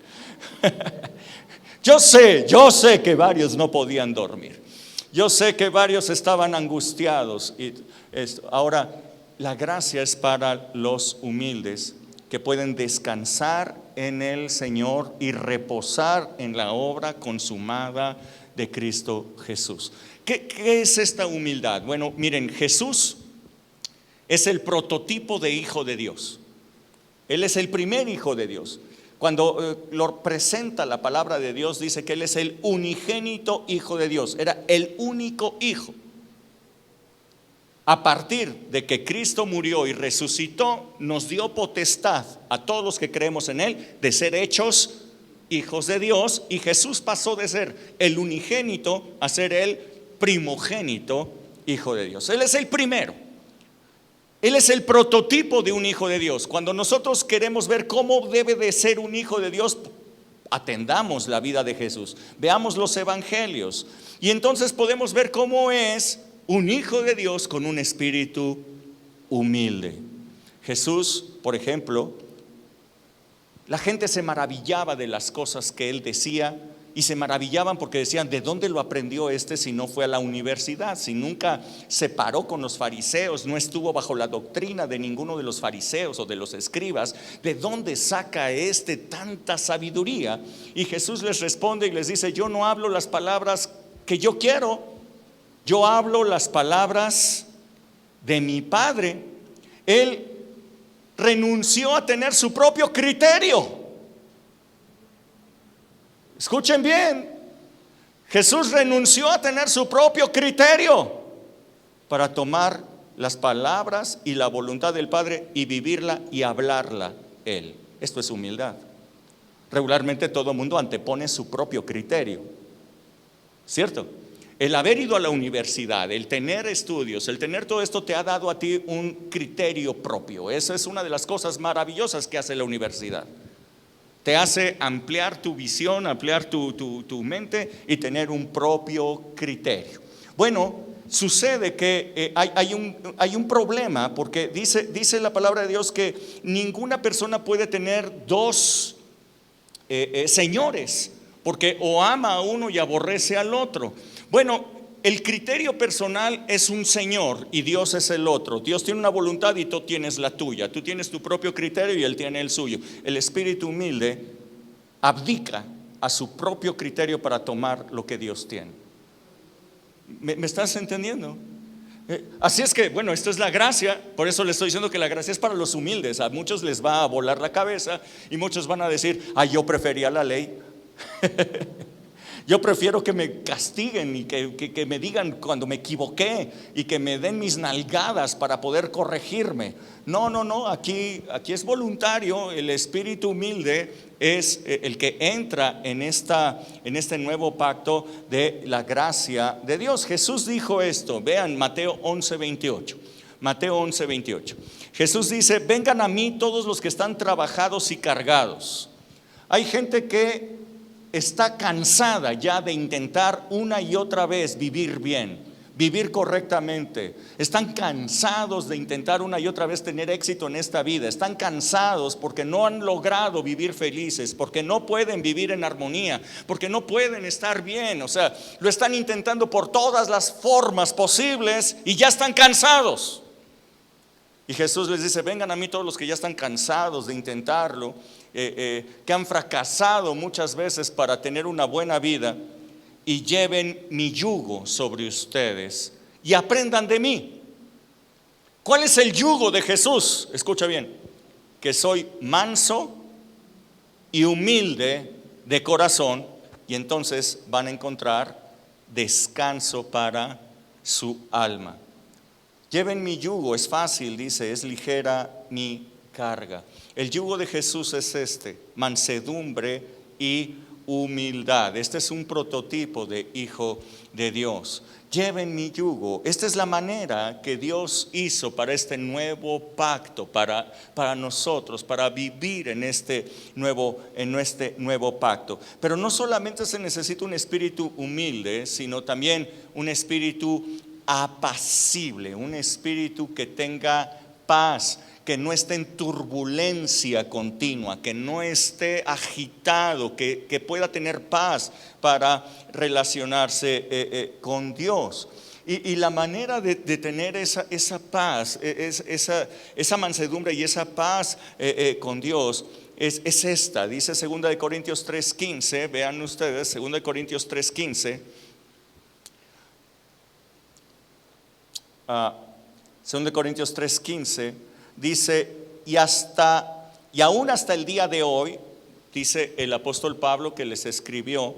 Yo sé que varios no podían dormir. Yo sé que varios estaban angustiados. Ahora, la gracia es para los humildes que pueden descansar en el Señor y reposar en la obra consumada de Cristo Jesús. ¿Qué es esta humildad? Bueno, miren, Jesús es el prototipo de hijo de Dios. Él es el primer hijo de Dios. Cuando lo presenta la palabra de Dios, dice que Él es el unigénito hijo de Dios. Era el único hijo. A partir de que Cristo murió y resucitó, nos dio potestad a todos los que creemos en Él de ser hechos hijos de Dios, y Jesús pasó de ser el unigénito a ser el primogénito hijo de Dios. Él es el primero. Él es el prototipo de un hijo de Dios. Cuando nosotros queremos ver cómo debe de ser un hijo de Dios, atendamos la vida de Jesús, veamos los evangelios, y entonces podemos ver cómo es un hijo de Dios con un espíritu humilde. Jesús, por ejemplo, la gente se maravillaba de las cosas que Él decía, y se maravillaban porque decían, ¿de dónde lo aprendió si no fue a la universidad? Si nunca se paró con los fariseos, no estuvo bajo la doctrina de ninguno de los fariseos o de los escribas, ¿de dónde saca tanta sabiduría? Y Jesús les responde y les dice, yo no hablo las palabras que yo quiero, yo hablo las palabras de mi Padre. Él renunció a tener su propio criterio. Escuchen bien, Jesús renunció a tener su propio criterio para tomar las palabras y la voluntad del Padre y vivirla y hablarla Él. Esto es humildad. Regularmente todo el mundo antepone su propio criterio, ¿cierto? El haber ido a la universidad, el tener estudios, el tener todo esto te ha dado a ti un criterio propio. Esa es una de las cosas maravillosas que hace la universidad. Te hace ampliar tu visión, ampliar tu mente y tener un propio criterio. Bueno, sucede que hay un problema, porque dice la palabra de Dios que ninguna persona puede tener dos señores, porque o ama a uno y aborrece al otro. Bueno, el criterio personal es un señor y Dios es el otro. Dios tiene una voluntad y tú tienes la tuya. Tú tienes tu propio criterio y Él tiene el suyo. El espíritu humilde abdica a su propio criterio para tomar lo que Dios tiene. ¿Me estás entendiendo? Así es que, bueno, esto es la gracia. Por eso les estoy diciendo que la gracia es para los humildes. A muchos les va a volar la cabeza y muchos van a decir: yo prefería la ley. Yo prefiero que me castiguen y que me digan cuando me equivoqué y que me den mis nalgadas para poder corregirme. No, aquí es voluntario. El espíritu humilde es el que entra en este nuevo pacto de la gracia de Dios. Jesús dijo esto, vean Mateo 11:28. Mateo 11:28. Jesús dice: vengan a mí todos los que están trabajados y cargados. Hay gente que está cansada ya de intentar una y otra vez vivir bien, vivir correctamente. Están cansados de intentar una y otra vez tener éxito en esta vida. Están cansados porque no han logrado vivir felices, porque no pueden vivir en armonía, porque no pueden estar bien. O sea, lo están intentando por todas las formas posibles y ya están cansados. Y Jesús les dice: vengan a mí todos los que ya están cansados de intentarlo, que han fracasado muchas veces para tener una buena vida, y lleven mi yugo sobre ustedes y aprendan de mí. ¿Cuál es el yugo de Jesús? Escucha bien: que soy manso y humilde de corazón, y entonces van a encontrar descanso para su alma. Lleven mi yugo, es fácil, dice, es ligera mi carga. El yugo de Jesús es mansedumbre y humildad. Este es un prototipo de hijo de Dios. Lleven mi yugo. Esta es la manera que Dios hizo para este nuevo pacto, para nosotros, para vivir en este nuevo pacto. Pero no solamente se necesita un espíritu humilde, sino también un espíritu apacible, un espíritu que tenga paz, que no esté en turbulencia continua, que no esté agitado, que pueda tener paz para relacionarse con Dios. Y la manera de tener esa paz, esa mansedumbre y esa paz con Dios es esta. Dice 2 Corintios 3:15, vean ustedes, 2 Corintios 3:15. 2 Corintios 3:15 dice: y aún hasta el día de hoy, dice el apóstol Pablo que les escribió,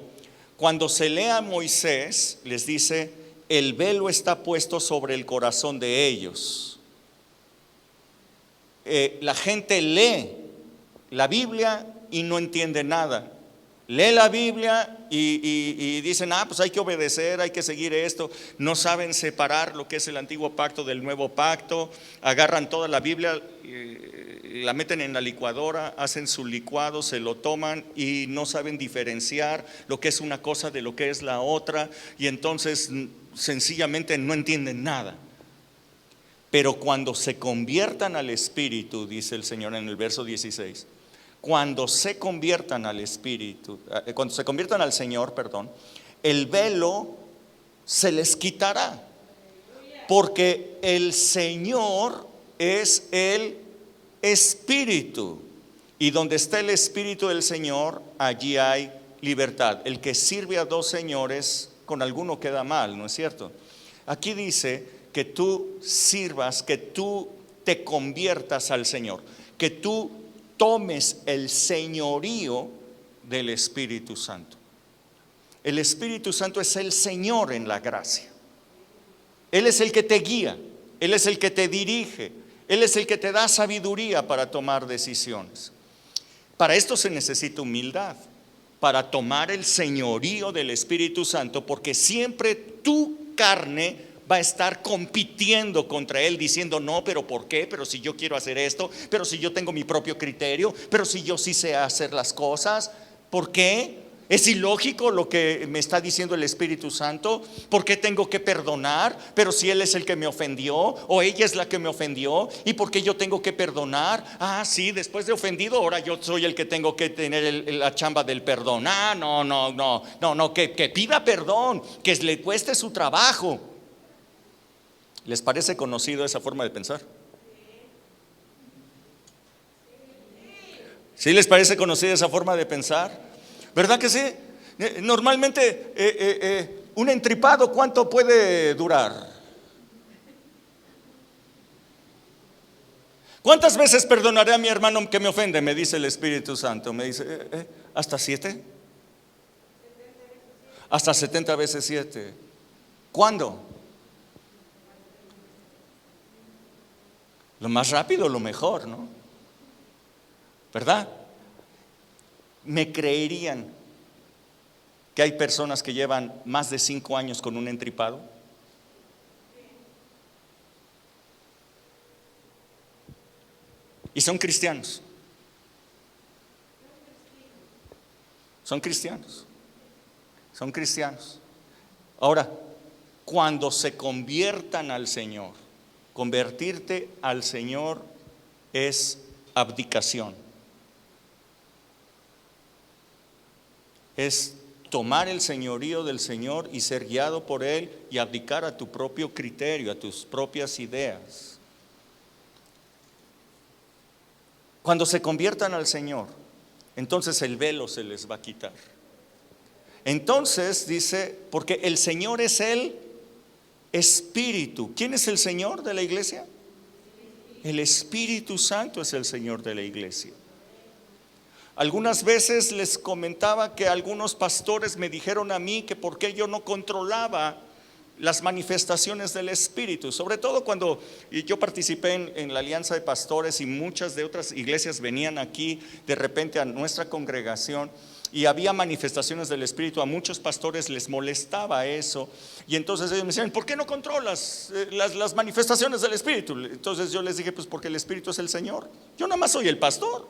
cuando se lea a Moisés, les dice: el velo está puesto sobre el corazón de ellos. La gente lee la Biblia y no entiende nada. Lee la Biblia y dicen: pues hay que obedecer, hay que seguir esto. No saben separar lo que es el antiguo pacto del nuevo pacto. Agarran toda la Biblia, la meten en la licuadora, hacen su licuado, se lo toman y no saben diferenciar lo que es una cosa de lo que es la otra, y entonces sencillamente no entienden nada. Pero cuando se conviertan al Espíritu, dice el Señor en el verso 16, cuando se conviertan al Espíritu, cuando se conviertan al Señor, el velo se les quitará, porque el Señor es el Espíritu, y donde está el Espíritu del Señor, allí hay libertad. El que sirve a dos señores, con alguno queda mal, ¿no es cierto? Aquí dice que tú sirvas, que tú te conviertas al Señor, que tú tomes el señorío del Espíritu Santo. El Espíritu Santo es el Señor en la gracia. Él es el que te guía, Él es el que te dirige, Él es el que te da sabiduría para tomar decisiones. Para esto se necesita humildad. para tomar el señorío del Espíritu Santo, porque siempre tu carne va a estar compitiendo contra él, diciendo no, pero ¿por qué? Pero si yo quiero hacer esto, pero si yo tengo mi propio criterio, pero si yo sí sé hacer las cosas, ¿por qué? ¿Es ilógico lo que me está diciendo el Espíritu Santo? ¿Por qué tengo que perdonar? Pero si él es el que me ofendió, o ella es la que me ofendió, ¿y por qué yo tengo que perdonar? Ah, sí, después de ofendido, ahora yo soy el que tengo que tener la chamba del perdón. Ah, no, que pida perdón, que le cueste su trabajo. ¿Les parece conocido esa forma de pensar? ¿Sí les parece conocida esa forma de pensar? ¿Verdad que sí? Normalmente un entripado, ¿cuánto puede durar? ¿Cuántas veces perdonaré a mi hermano que me ofende? Me dice el Espíritu Santo. Me dice, ¿hasta 7? Hasta 70 veces 7. ¿Cuándo? Lo más rápido, lo mejor, ¿no? ¿Verdad? ¿Me creerían que hay personas que llevan más de 5 años con un entripado? Y son cristianos. Son cristianos. Son cristianos. Ahora, cuando se conviertan al Señor, convertirte al Señor es abdicación. Es tomar el señorío del Señor y ser guiado por Él y abdicar a tu propio criterio, a tus propias ideas. Cuando se conviertan al Señor, entonces el velo se les va a quitar. Entonces dice, porque el Señor es el Espíritu. ¿Quién es el Señor de la iglesia? El Espíritu Santo es el Señor de la iglesia. Algunas veces les comentaba que algunos pastores me dijeron a mí que por qué yo no controlaba las manifestaciones del Espíritu, sobre todo cuando yo participé en la alianza de pastores y muchas de otras iglesias venían aquí de repente a nuestra congregación y había manifestaciones del Espíritu. A muchos pastores les molestaba eso y entonces ellos me decían, ¿por qué no controlas las manifestaciones del Espíritu? Entonces yo les dije, pues porque el Espíritu es el Señor, yo nada más soy el pastor.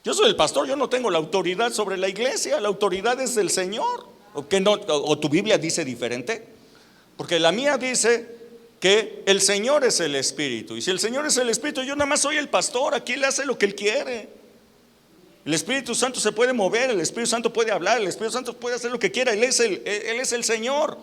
Yo soy el pastor, yo no tengo la autoridad sobre la iglesia, la autoridad es del Señor. ¿O tu Biblia dice diferente? Porque la mía dice que el Señor es el Espíritu. Y si el Señor es el Espíritu, yo nada más soy el pastor. Aquí Él hace lo que Él quiere. El Espíritu Santo se puede mover, el Espíritu Santo puede hablar, el Espíritu Santo puede hacer lo que quiera. Él es el Señor.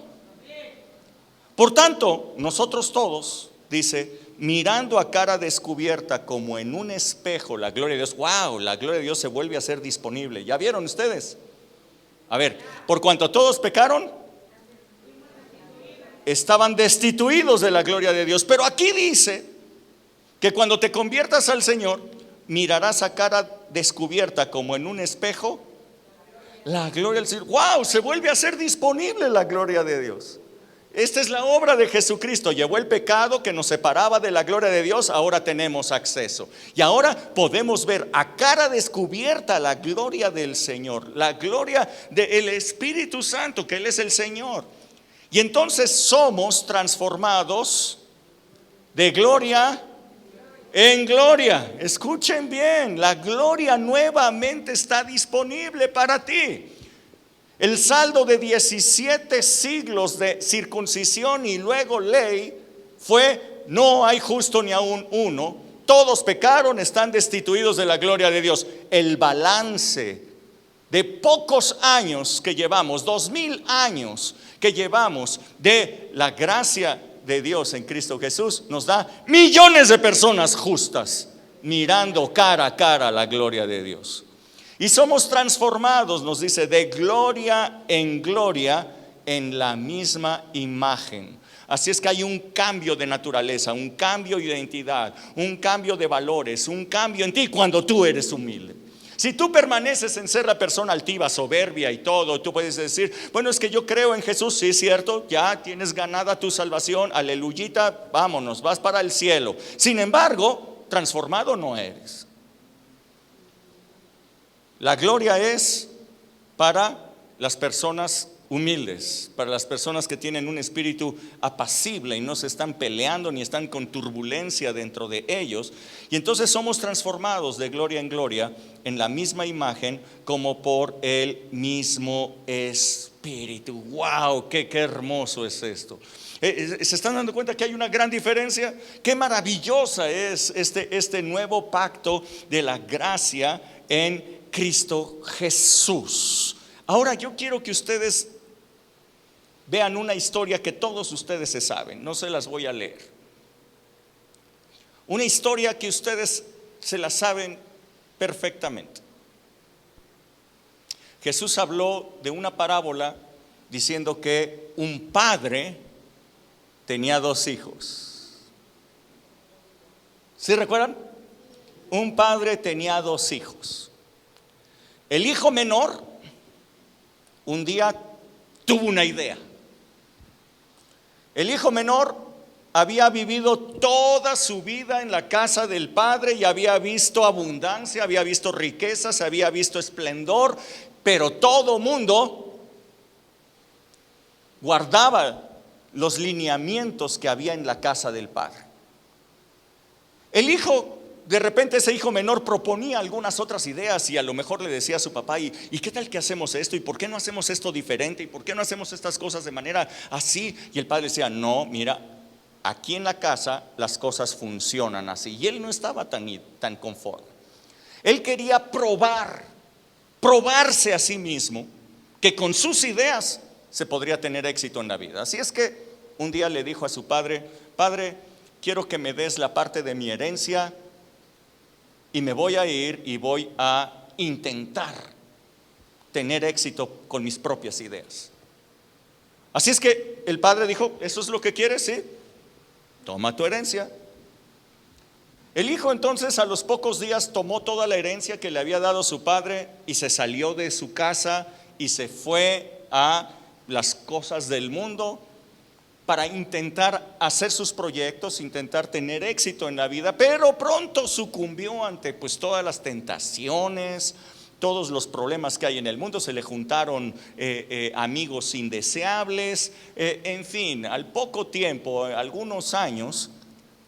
Por tanto, nosotros todos, dice, mirando a cara descubierta como en un espejo la gloria de Dios. Wow, la gloria de Dios se vuelve a ser disponible. ¿Ya vieron ustedes? A ver, por cuanto todos pecaron, estaban destituidos de la gloria de Dios. Pero aquí dice que cuando te conviertas al Señor, mirarás a cara descubierta como en un espejo la gloria del Señor. ¡Wow! Se vuelve a ser disponible la gloria de Dios. Esta es la obra de Jesucristo. Llevó el pecado que nos separaba de la gloria de Dios. Ahora tenemos acceso. Y ahora podemos ver a cara descubierta la gloria del Señor. La gloria del Espíritu Santo, que Él es el Señor. Y entonces somos transformados de gloria en gloria. Escuchen bien, la gloria nuevamente está disponible para ti. El saldo de 17 siglos de circuncisión y luego ley fue: no hay justo ni aún uno, todos pecaron, están destituidos de la gloria de Dios. El balance de pocos años que llevamos, 2000 años que llevamos de la gracia de Dios en Cristo Jesús, nos da millones de personas justas mirando cara a cara la gloria de Dios. Y somos transformados, nos dice, de gloria en la misma imagen. Así es que hay un cambio de naturaleza, un cambio de identidad, un cambio de valores, un cambio en ti cuando tú eres humilde. Si tú permaneces en ser la persona altiva, soberbia y todo, tú puedes decir, bueno, es que yo creo en Jesús. Sí, es cierto, ya tienes ganada tu salvación, aleluyita, vámonos, vas para el cielo. Sin embargo, transformado no eres. La gloria es para las personas humildes, para las personas que tienen un espíritu apacible y no se están peleando ni están con turbulencia dentro de ellos. Y entonces somos transformados de gloria en gloria en la misma imagen como por el mismo Espíritu. ¡Wow! ¡Qué hermoso es esto! ¿Se están dando cuenta que hay una gran diferencia? ¡Qué maravillosa es este nuevo pacto de la gracia en Cristo Jesús! Ahora yo quiero que ustedes vean una historia que todos ustedes se saben, no se las voy a leer. Una historia que ustedes se la saben perfectamente. Jesús habló de una parábola diciendo que un padre tenía 2 hijos. ¿Sí recuerdan? Un padre tenía 2 hijos. El hijo menor un día tuvo una idea. El hijo menor había vivido toda su vida en la casa del padre y había visto abundancia, había visto riquezas, había visto esplendor, pero todo mundo guardaba los lineamientos que había en la casa del padre. El hijo, de repente ese hijo menor proponía algunas otras ideas y a lo mejor le decía a su papá, ¿y qué tal que hacemos esto? ¿Y por qué no hacemos esto diferente? ¿Y por qué no hacemos estas cosas de manera así? Y el padre decía, no, mira, aquí en la casa las cosas funcionan así. Y él no estaba tan conforme. Él quería probarse a sí mismo que con sus ideas se podría tener éxito en la vida. Así es que un día le dijo a su padre, padre, quiero que me des la parte de mi herencia y me voy a ir y voy a intentar tener éxito con mis propias ideas. Así es que el padre dijo, ¿eso es lo que quieres? Sí, toma tu herencia. El hijo entonces a los pocos días tomó toda la herencia que le había dado su padre y se salió de su casa y se fue a las cosas del mundo para intentar hacer sus proyectos, intentar tener éxito en la vida, pero pronto sucumbió ante pues todas las tentaciones, todos los problemas que hay en el mundo. Se le juntaron amigos indeseables, en fin, al poco tiempo, algunos años,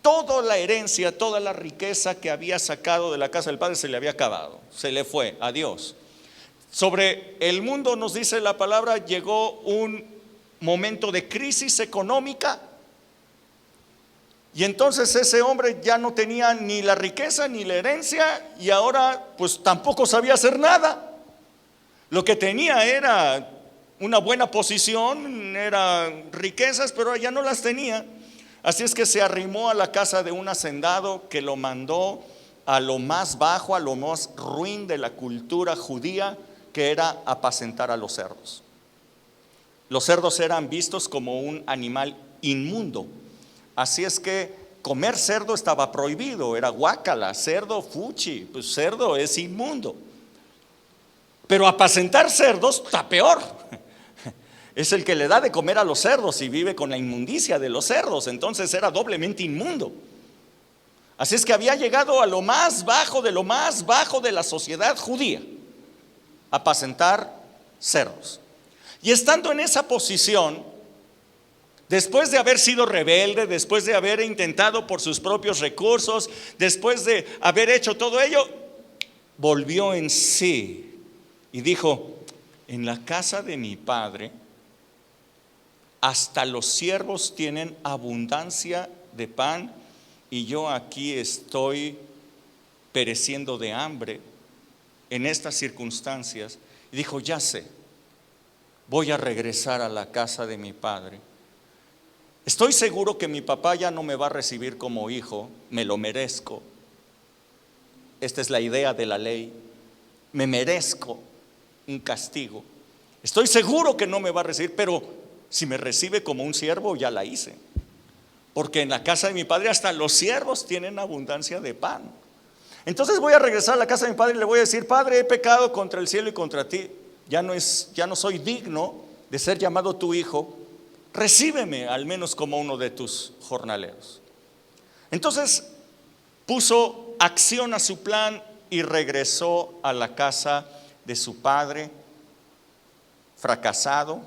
toda la herencia, toda la riqueza que había sacado de la casa del padre se le había acabado, se le fue, adiós. Sobre el mundo, nos dice la palabra, llegó un momento de crisis económica y entonces ese hombre ya no tenía ni la riqueza ni la herencia y ahora pues tampoco sabía hacer nada. Lo que tenía era una buena posición, eran riquezas, pero ya no las tenía. Así es que se arrimó a la casa de un hacendado que lo mandó a lo más bajo, a lo más ruin de la cultura judía, que era apacentar a los cerdos. Los cerdos eran vistos como un animal inmundo. Así es que comer cerdo estaba prohibido, era guácala, cerdo fuchi, pues cerdo es inmundo. Pero apacentar cerdos está peor. Es el que le da de comer a los cerdos y vive con la inmundicia de los cerdos, entonces era doblemente inmundo. Así es que había llegado a lo más bajo de la sociedad judía, apacentar cerdos. Y estando en esa posición, después de haber sido rebelde, después de haber intentado por sus propios recursos, después de haber hecho todo ello, volvió en sí y dijo, en la casa de mi padre hasta los siervos tienen abundancia de pan y yo aquí estoy pereciendo de hambre en estas circunstancias. Y dijo, ya sé, voy a regresar a la casa de mi padre. Estoy seguro que mi papá ya no me va a recibir como hijo, me lo merezco. Esta es la idea de la ley. Me merezco un castigo. Estoy seguro que no me va a recibir, pero si me recibe como un siervo, ya la hice. Porque en la casa de mi padre hasta los siervos tienen abundancia de pan. Entonces voy a regresar a la casa de mi padre y le voy a decir, Padre, he pecado contra el cielo y contra ti. Ya no soy digno de ser llamado tu hijo. Recíbeme al menos como uno de tus jornaleros. Entonces puso acción a su plan y regresó a la casa de su padre, fracasado,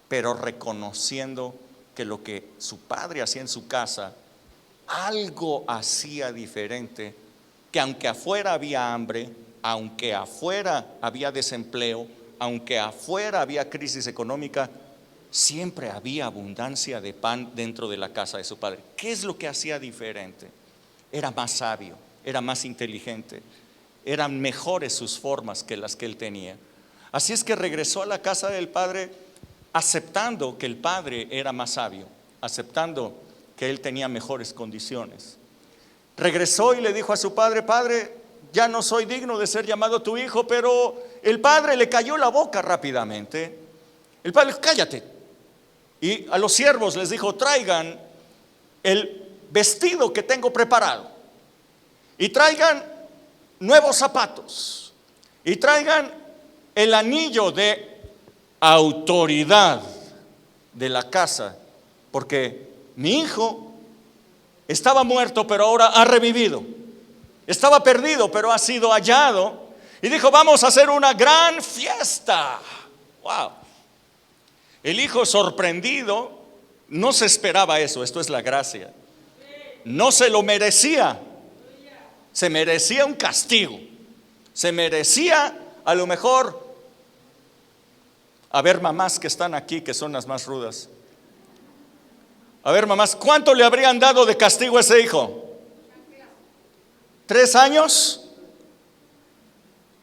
pero reconociendo que lo que su padre hacía en su casa, algo hacía diferente, que aunque afuera había hambre, aunque afuera había desempleo, aunque afuera había crisis económica, siempre había abundancia de pan dentro de la casa de su padre. ¿Qué es lo que hacía diferente? Era más sabio, era más inteligente, eran mejores sus formas que las que él tenía. Así es que regresó a la casa del padre aceptando que el padre era más sabio, aceptando que él tenía mejores condiciones. Regresó y le dijo a su padre: padre, ya no soy digno de ser llamado tu hijo. Pero el padre le cayó la boca rápidamente. El padre dijo: cállate. Y a los siervos les dijo: traigan el vestido que tengo preparado, y traigan nuevos zapatos, y traigan el anillo de autoridad de la casa, porque mi hijo estaba muerto, pero ahora ha revivido. Estaba perdido, pero ha sido hallado. Y dijo: vamos a hacer una gran fiesta. Wow. El hijo, sorprendido, no se esperaba eso. Esto es la gracia. No se lo merecía. Se merecía un castigo. Se merecía, a lo mejor, a ver, mamás que están aquí, que son las más rudas. A ver, mamás, ¿cuánto le habrían dado de castigo a ese hijo? 3 años,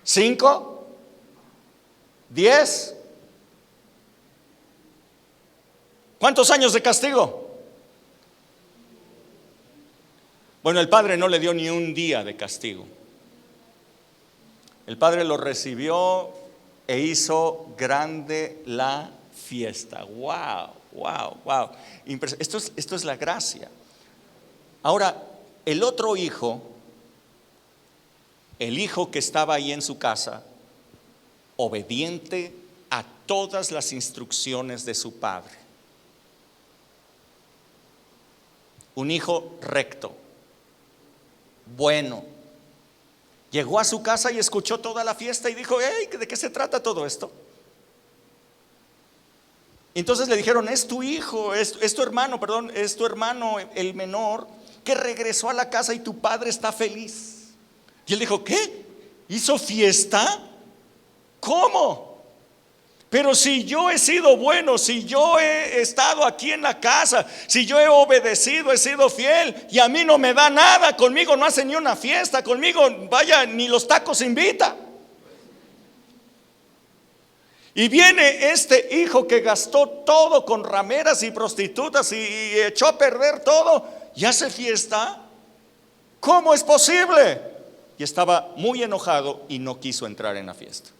5, 10. ¿Cuántos años de castigo? Bueno, el padre no le dio ni un día de castigo. El padre lo recibió e hizo grande la fiesta. Wow, wow, wow. Esto es la gracia. Ahora, el otro hijo, el hijo que estaba ahí en su casa, obediente a todas las instrucciones de su padre. Un hijo recto, bueno. Llegó a su casa y escuchó toda la fiesta y dijo: hey, ¿de qué se trata todo esto? Entonces le dijeron: es tu hijo, es tu hermano, perdón, es tu hermano el menor, que regresó a la casa y tu padre está feliz. Y él dijo: ¿qué? ¿Hizo fiesta? ¿Cómo? Pero si yo he sido bueno, si yo he estado aquí en la casa, si yo he obedecido, he sido fiel, y a mí no me da nada, conmigo no hace ni una fiesta, conmigo, vaya, ni los tacos invita. Y viene este hijo que gastó todo con rameras y prostitutas y echó a perder todo, y hace fiesta. ¿Cómo es posible? Y estaba muy enojado y no quiso entrar en la fiesta.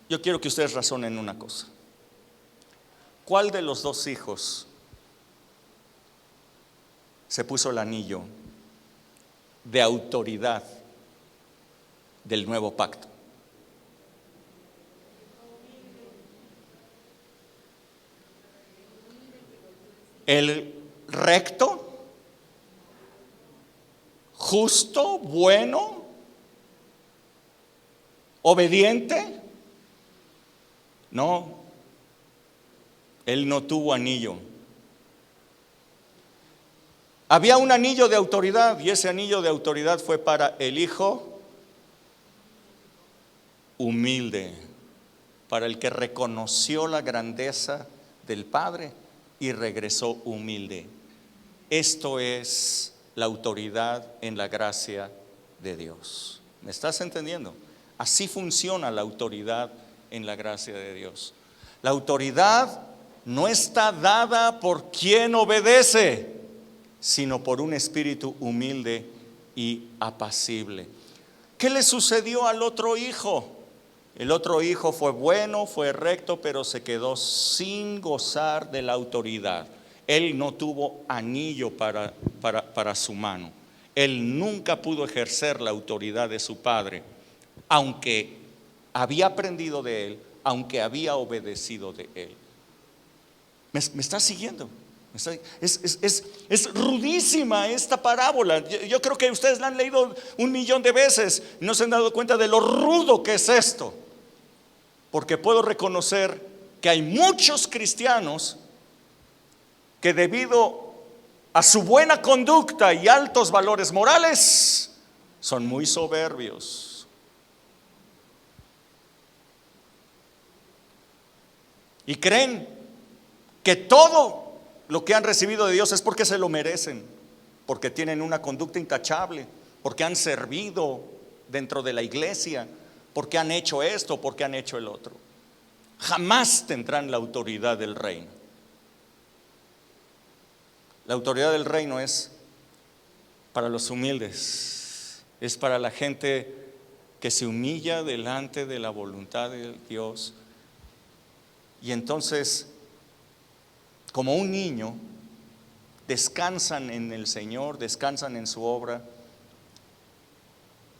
Yo quiero que ustedes razonen una cosa. ¿Cuál de los dos hijos se puso el anillo de autoridad del nuevo pacto? ¿El recto, justo, bueno, obediente? No, él no tuvo anillo. Había un anillo de autoridad, y ese anillo de autoridad fue para el hijo humilde, para el que reconoció la grandeza del padre y regresó humilde. Esto es la autoridad en la gracia de Dios. ¿Me estás entendiendo? Así funciona la autoridad en la gracia de Dios. La autoridad no está dada por quien obedece, sino por un espíritu humilde y apacible. ¿Qué le sucedió al otro hijo? El otro hijo fue bueno, fue recto, pero se quedó sin gozar de la autoridad. Él no tuvo anillo para su mano. Él nunca pudo ejercer la autoridad de su padre, aunque había aprendido de él, aunque había obedecido de él. ¿Me está siguiendo? Es rudísima esta parábola. Yo creo que ustedes la han leído 1,000,000 de veces y no se han dado cuenta de lo rudo que es esto. Porque puedo reconocer que hay muchos cristianos que debido a su buena conducta y altos valores morales son muy soberbios. Y creen que todo lo que han recibido de Dios es porque se lo merecen, porque tienen una conducta intachable, porque han servido dentro de la iglesia, porque han hecho esto, porque han hecho el otro. Jamás tendrán la autoridad del reino. La autoridad del reino es para los humildes, es para la gente que se humilla delante de la voluntad de Dios. Y entonces, como un niño, descansan en el Señor, descansan en su obra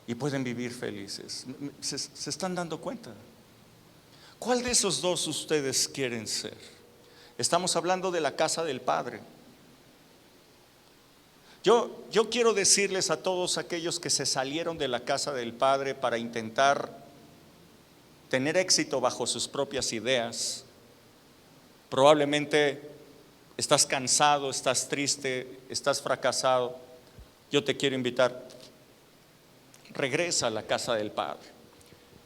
y pueden vivir felices. ¿Se están dando cuenta? ¿Cuál de esos dos ustedes quieren ser? Estamos hablando de la casa del Padre. Yo quiero decirles a todos aquellos que se salieron de la casa del Padre para intentar tener éxito bajo sus propias ideas. Probablemente estás cansado, estás triste, estás fracasado. Yo te quiero invitar, regresa a la casa del Padre.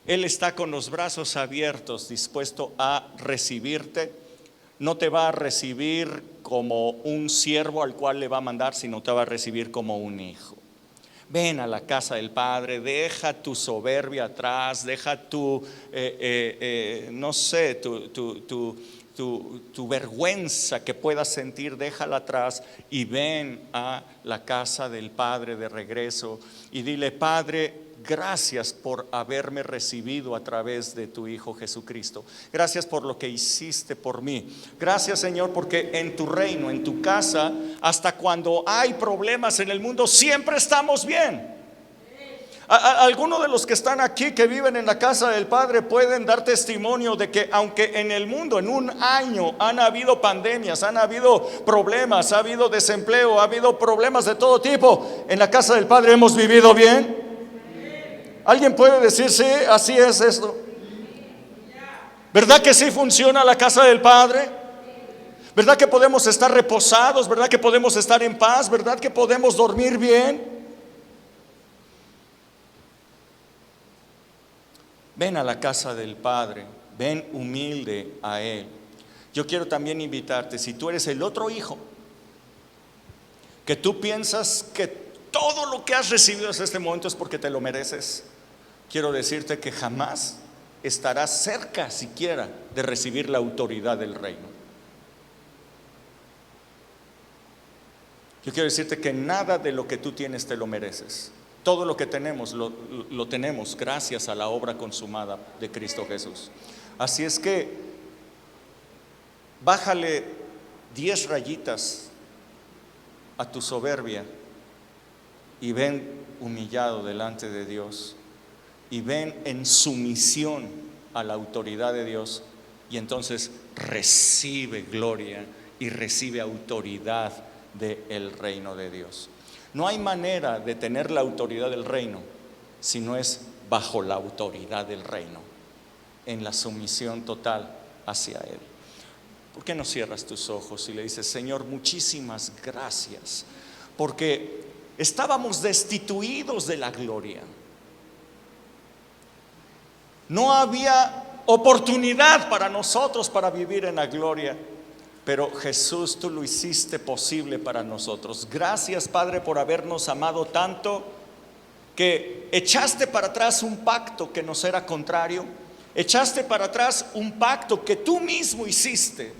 Él está con los brazos abiertos, dispuesto a recibirte. No te va a recibir como un siervo al cual le va a mandar, sino te va a recibir como un hijo. Ven a la casa del Padre, deja tu soberbia atrás, deja tu vergüenza que puedas sentir, déjala atrás y ven a la casa del Padre de regreso y dile: Padre, gracias por haberme recibido a través de tu Hijo Jesucristo. Gracias por lo que hiciste por mí. Gracias, Señor, porque en tu reino, en tu casa, hasta cuando hay problemas en el mundo, siempre estamos bien. Algunos de los que están aquí, que viven en la casa del Padre, pueden dar testimonio de que aunque en el mundo en un año han habido pandemias, han habido problemas, ha habido desempleo, ha habido problemas de todo tipo, en la casa del Padre hemos vivido bien. ¿Alguien puede decir sí, así es esto? ¿Verdad que sí funciona la casa del Padre? ¿Verdad que podemos estar reposados? ¿Verdad que podemos estar en paz? ¿Verdad que podemos dormir bien? Ven a la casa del Padre, ven humilde a Él. Yo quiero también invitarte, si tú eres el otro hijo, que tú piensas que todo lo que has recibido hasta este momento es porque te lo mereces, quiero decirte que jamás estarás cerca siquiera de recibir la autoridad del reino. Yo quiero decirte que nada de lo que tú tienes te lo mereces. Todo lo que tenemos lo tenemos gracias a la obra consumada de Cristo Jesús. Así es que bájale 10 rayitas a tu soberbia y ven humillado delante de Dios y ven en sumisión a la autoridad de Dios, y entonces recibe gloria y recibe autoridad del reino de Dios. No hay manera de tener la autoridad del reino si no es bajo la autoridad del reino, en la sumisión total hacia Él. ¿Por qué no cierras tus ojos y le dices: Señor, muchísimas gracias, porque estábamos destituidos de la gloria? No había oportunidad para nosotros para vivir en la gloria. Pero Jesús, tú lo hiciste posible para nosotros. Gracias, Padre, por habernos amado tanto que echaste para atrás un pacto que nos era contrario. Echaste para atrás un pacto que tú mismo hiciste.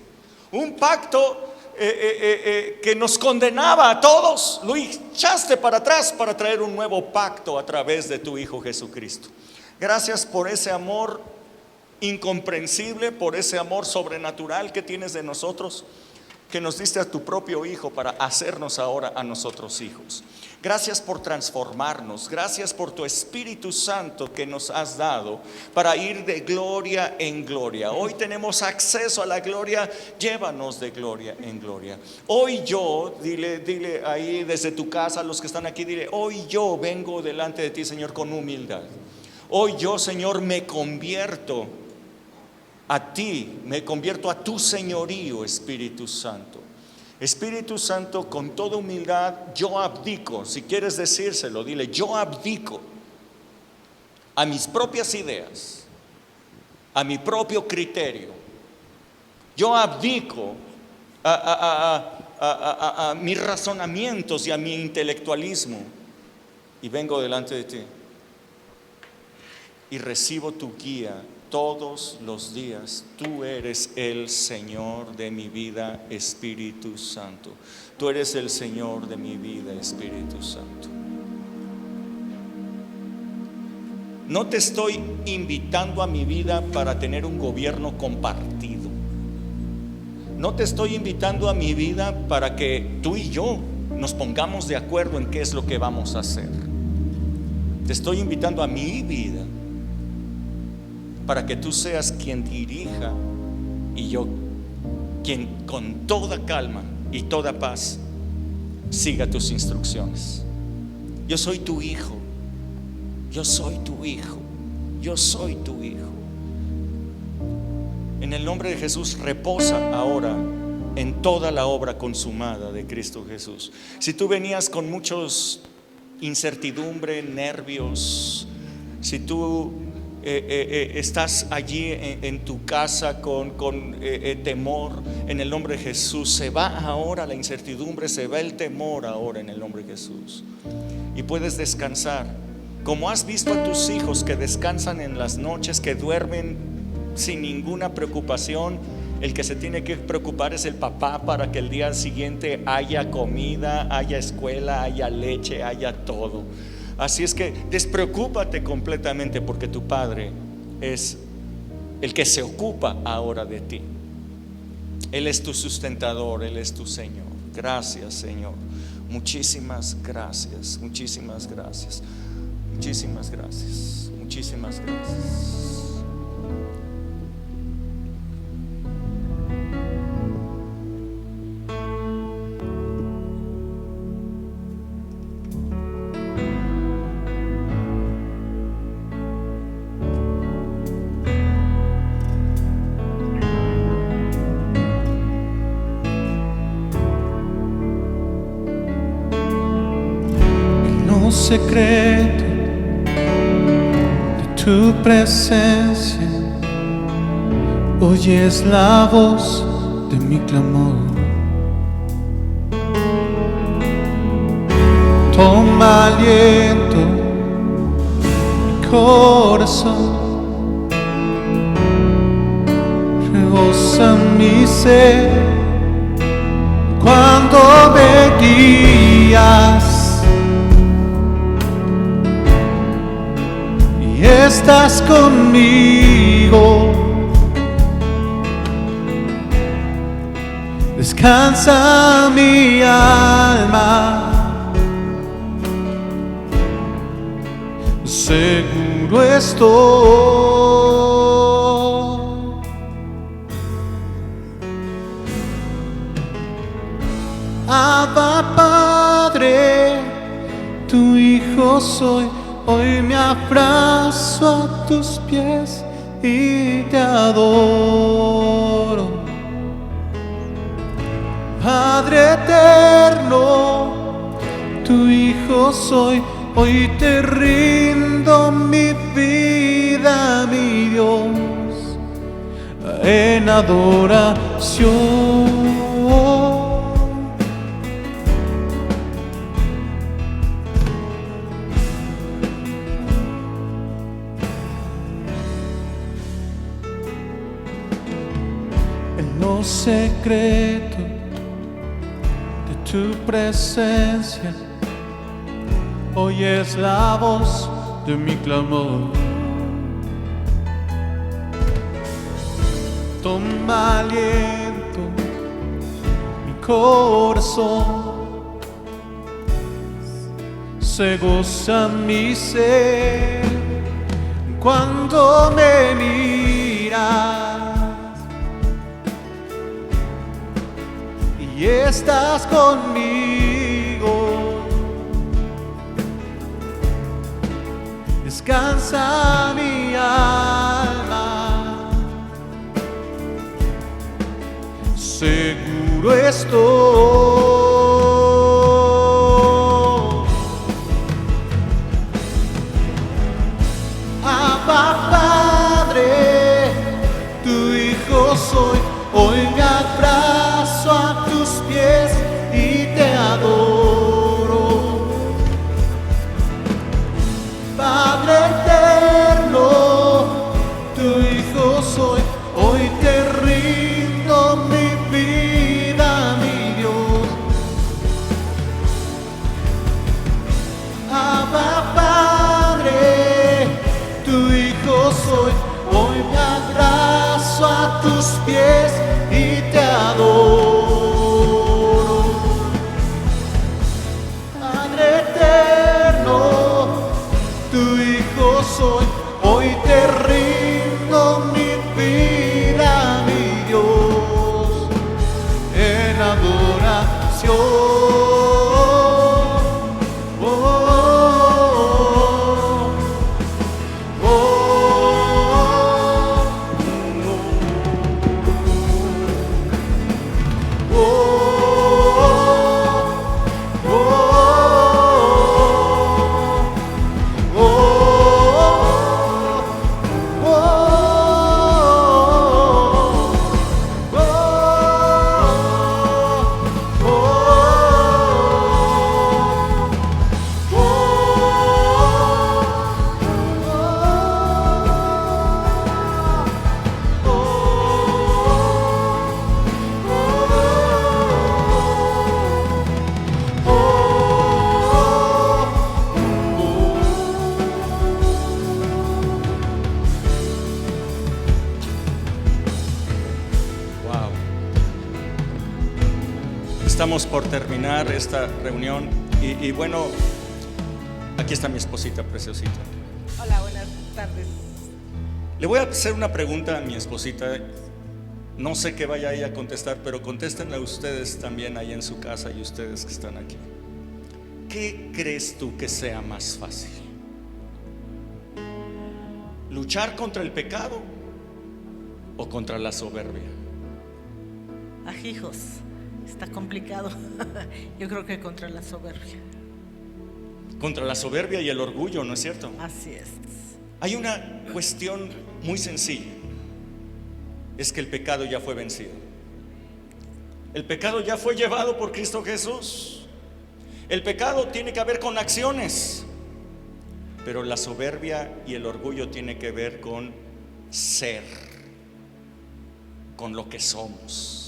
Un pacto que nos condenaba a todos. Lo echaste para atrás para traer un nuevo pacto a través de tu Hijo Jesucristo. Gracias por ese amor incomprensible, por ese amor sobrenatural que tienes de nosotros, que nos diste a tu propio Hijo para hacernos ahora a nosotros hijos. Gracias por transformarnos, gracias por tu Espíritu Santo que nos has dado para ir de gloria en gloria. Hoy tenemos acceso a la gloria, llévanos de gloria en gloria. Hoy yo, dile ahí desde tu casa, a los que están aquí, dile: hoy yo vengo delante de ti, Señor, con humildad. Hoy yo, Señor, me convierto a ti, me convierto a tu señorío, Espíritu Santo. Espíritu Santo, con toda humildad, yo abdico. Si quieres decírselo, dile: yo abdico a mis propias ideas, a mi propio criterio. Yo abdico a mis razonamientos y a mi intelectualismo, y vengo delante de ti y recibo tu guía todos los días. Tú eres el Señor de mi vida, Espíritu Santo. Tú eres el Señor de mi vida, Espíritu Santo. No te estoy invitando a mi vida para tener un gobierno compartido. No te estoy invitando a mi vida para que tú y yo nos pongamos de acuerdo en qué es lo que vamos a hacer. Te estoy invitando a mi vida para que tú seas quien dirija y yo quien con toda calma y toda paz siga tus instrucciones. Yo soy tu hijo, yo soy tu hijo, yo soy tu hijo. En el nombre de Jesús, reposa ahora en toda la obra consumada de Cristo Jesús. Si tú venías con muchos incertidumbre, nervios, si tú estás allí en tu casa con temor, en el nombre de Jesús, se va ahora la incertidumbre, se va el temor ahora en el nombre de Jesús, y puedes descansar como has visto a tus hijos que descansan en las noches, que duermen sin ninguna preocupación. El que se tiene que preocupar es el papá para que el día siguiente haya comida, haya escuela, haya leche, haya todo. Así es que despreocúpate completamente, porque tu Padre es el que se ocupa ahora de ti. Él es tu sustentador, Él es tu Señor. Gracias, Señor. Muchísimas gracias, muchísimas gracias, muchísimas gracias, muchísimas gracias. Secreto de tu presencia, oyes la voz de mi clamor. Toma aliento mi corazón, rebosa mi ser cuando me guías. Estás conmigo, descansa mi alma, seguro estoy. Abba Padre, tu hijo soy. Hoy me abrazo a tus pies y te adoro. Padre eterno, tu hijo soy. Hoy te rindo mi vida, mi Dios, en adoración. Secreto de tu presencia, oyes la voz de mi clamor. Toma aliento mi corazón, se goza mi ser cuando me miras y estás conmigo. Descansa mi alma, seguro estoy. Abba Padre, tu hijo soy, hoy me abrazo a tus pies y te adoro. Padre eterno, tu hijo soy, hoy te rindo mi vida, mi Dios. Abba Padre, tu hijo soy, hoy me abrazo a tus pies y te adoro. Padre eterno, tu hijo soy, hoy te rindo mi vida, mi Dios, en adoración. Wow. Estamos por terminar esta reunión y bueno, aquí está mi esposita preciosita. Hola, buenas tardes. Le voy a hacer una pregunta a mi esposita. No sé qué vaya ella a contestar, pero contéstenla ustedes también ahí en su casa y ustedes que están aquí. ¿Qué crees tú que sea más fácil? ¿Luchar contra el pecado o contra la soberbia? Hijos, está complicado. Yo creo que contra la soberbia. Contra la soberbia y el orgullo, ¿no es cierto? Así es. Hay una cuestión muy sencilla. Es que el pecado ya fue vencido. El pecado ya fue llevado por Cristo Jesús. El pecado tiene que ver con acciones, pero la soberbia y el orgullo tiene que ver con ser, con lo que somos.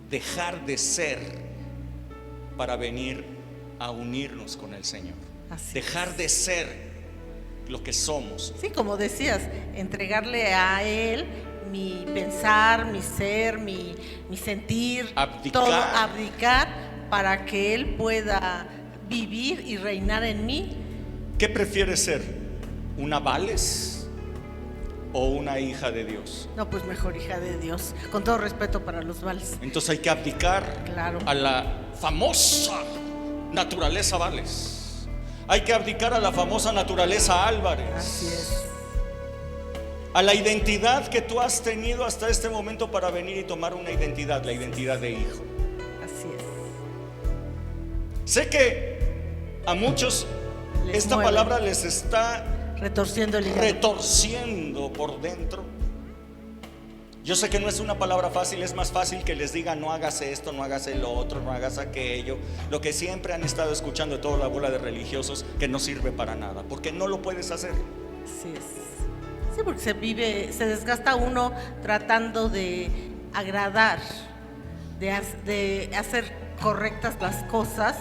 Dejar de ser para venir a unirnos con el Señor. Así Dejar de ser lo que somos. Sí, como decías, entregarle a Él mi pensar, mi ser, mi sentir, Abdicar. todo, abdicar para que Él pueda vivir y reinar en mí. ¿Qué prefieres ser? ¿Una Vales o una hija de Dios? No, pues mejor hija de Dios, con todo respeto para los Vales. Entonces hay que abdicar Claro. a la famosa naturaleza Vales. Hay que abdicar a la famosa naturaleza Álvarez. Así es. A la identidad que tú has tenido hasta este momento para venir y tomar una identidad, la identidad de hijo. Así es. Sé que a muchos Les esta mueve. palabra les está Retorciendo el hígado. retorciendo por dentro. Yo sé que no es una palabra fácil, es más fácil que les diga no hagas esto, no hagas lo otro, no hagas aquello. Lo que siempre han estado escuchando de toda la bola de religiosos que no sirve para nada, porque no lo puedes hacer. Así es. Sí, porque se desgasta uno tratando de agradar, de hacer correctas las cosas,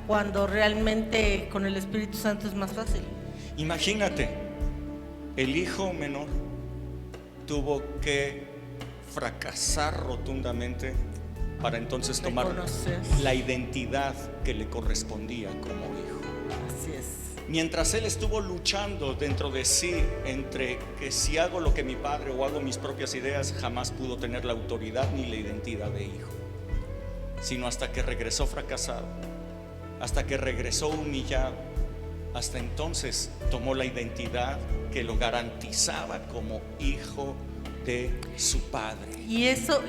cuando realmente con el Espíritu Santo es más fácil. Imagínate, el hijo menor tuvo que fracasar rotundamente para entonces tomar Reconocer. la identidad que le correspondía como hijo. Así es. Mientras él estuvo luchando dentro de sí entre que si hago lo que mi padre o hago mis propias ideas, jamás pudo tener la autoridad ni la identidad de hijo, sino hasta que regresó fracasado, hasta que regresó humillado, hasta entonces tomó la identidad que lo garantizaba como hijo de su padre. Y eso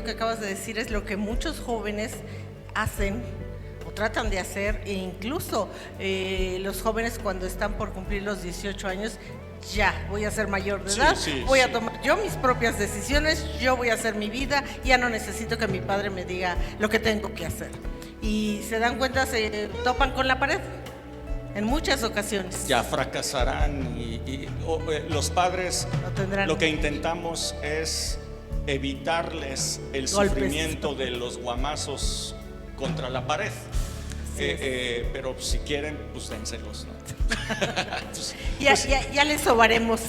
que acabas de decir es lo que muchos jóvenes hacen o tratan de hacer, e incluso los jóvenes cuando están por cumplir los 18 años, ya voy a ser mayor de edad, voy a tomar yo mis propias decisiones, yo voy a hacer mi vida, ya no necesito que mi padre me diga lo que tengo que hacer. Y se dan cuenta, se topan con la pared en muchas ocasiones. Ya fracasarán y los padres No tendrán. lo que intentamos es evitarles el Golpes. sufrimiento de los guamazos contra la pared. Pero si quieren, pues dénselos, ¿no? Ya les sobaremos.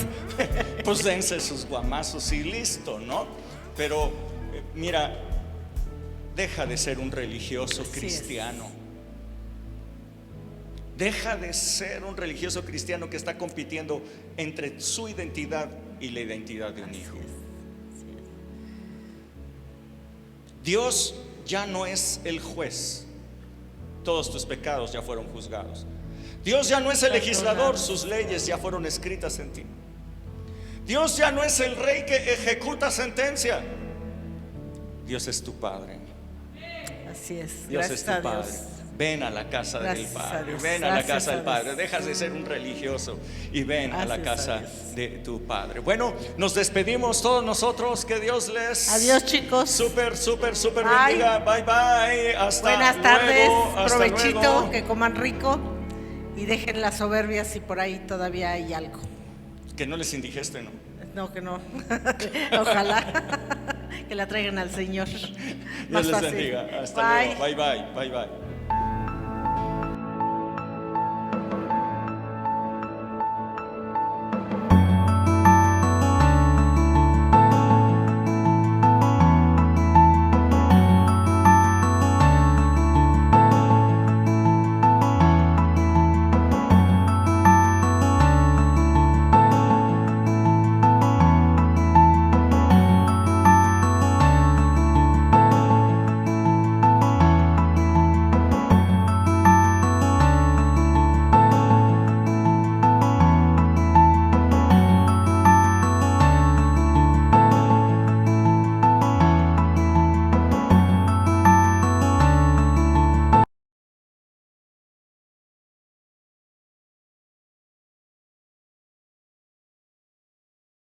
Pues dense sus guamazos y listo, ¿no? Pero mira, deja de ser un religioso cristiano. Deja de ser un religioso cristiano que está compitiendo entre su identidad y la identidad de un hijo. Dios ya no es el juez. Todos tus pecados ya fueron juzgados. Dios ya no es el legislador, sus leyes ya fueron escritas en ti. Dios ya no es el rey que ejecuta sentencia. Dios es tu Padre. Así es. Dios Gracias es tu a Padre. Dios. Ven a la casa del Gracias a Padre. Dios. Ven a la Gracias casa del a Padre. Dios. Dejas de ser un religioso y ven a la Gracias a casa Dios. de tu Padre. Bueno, nos despedimos todos nosotros. Que Dios les Adiós, chicos. súper Bye. bendiga. Bye bye. Hasta Buenas tardes, luego. Hasta provechito, luego. que coman rico y dejen la soberbia si por ahí todavía hay algo. Que no les indigeste, ¿no? No, que no. Ojalá que la traigan al Señor. Dios Más les fácil. bendiga. Hasta Bye. luego. Bye bye.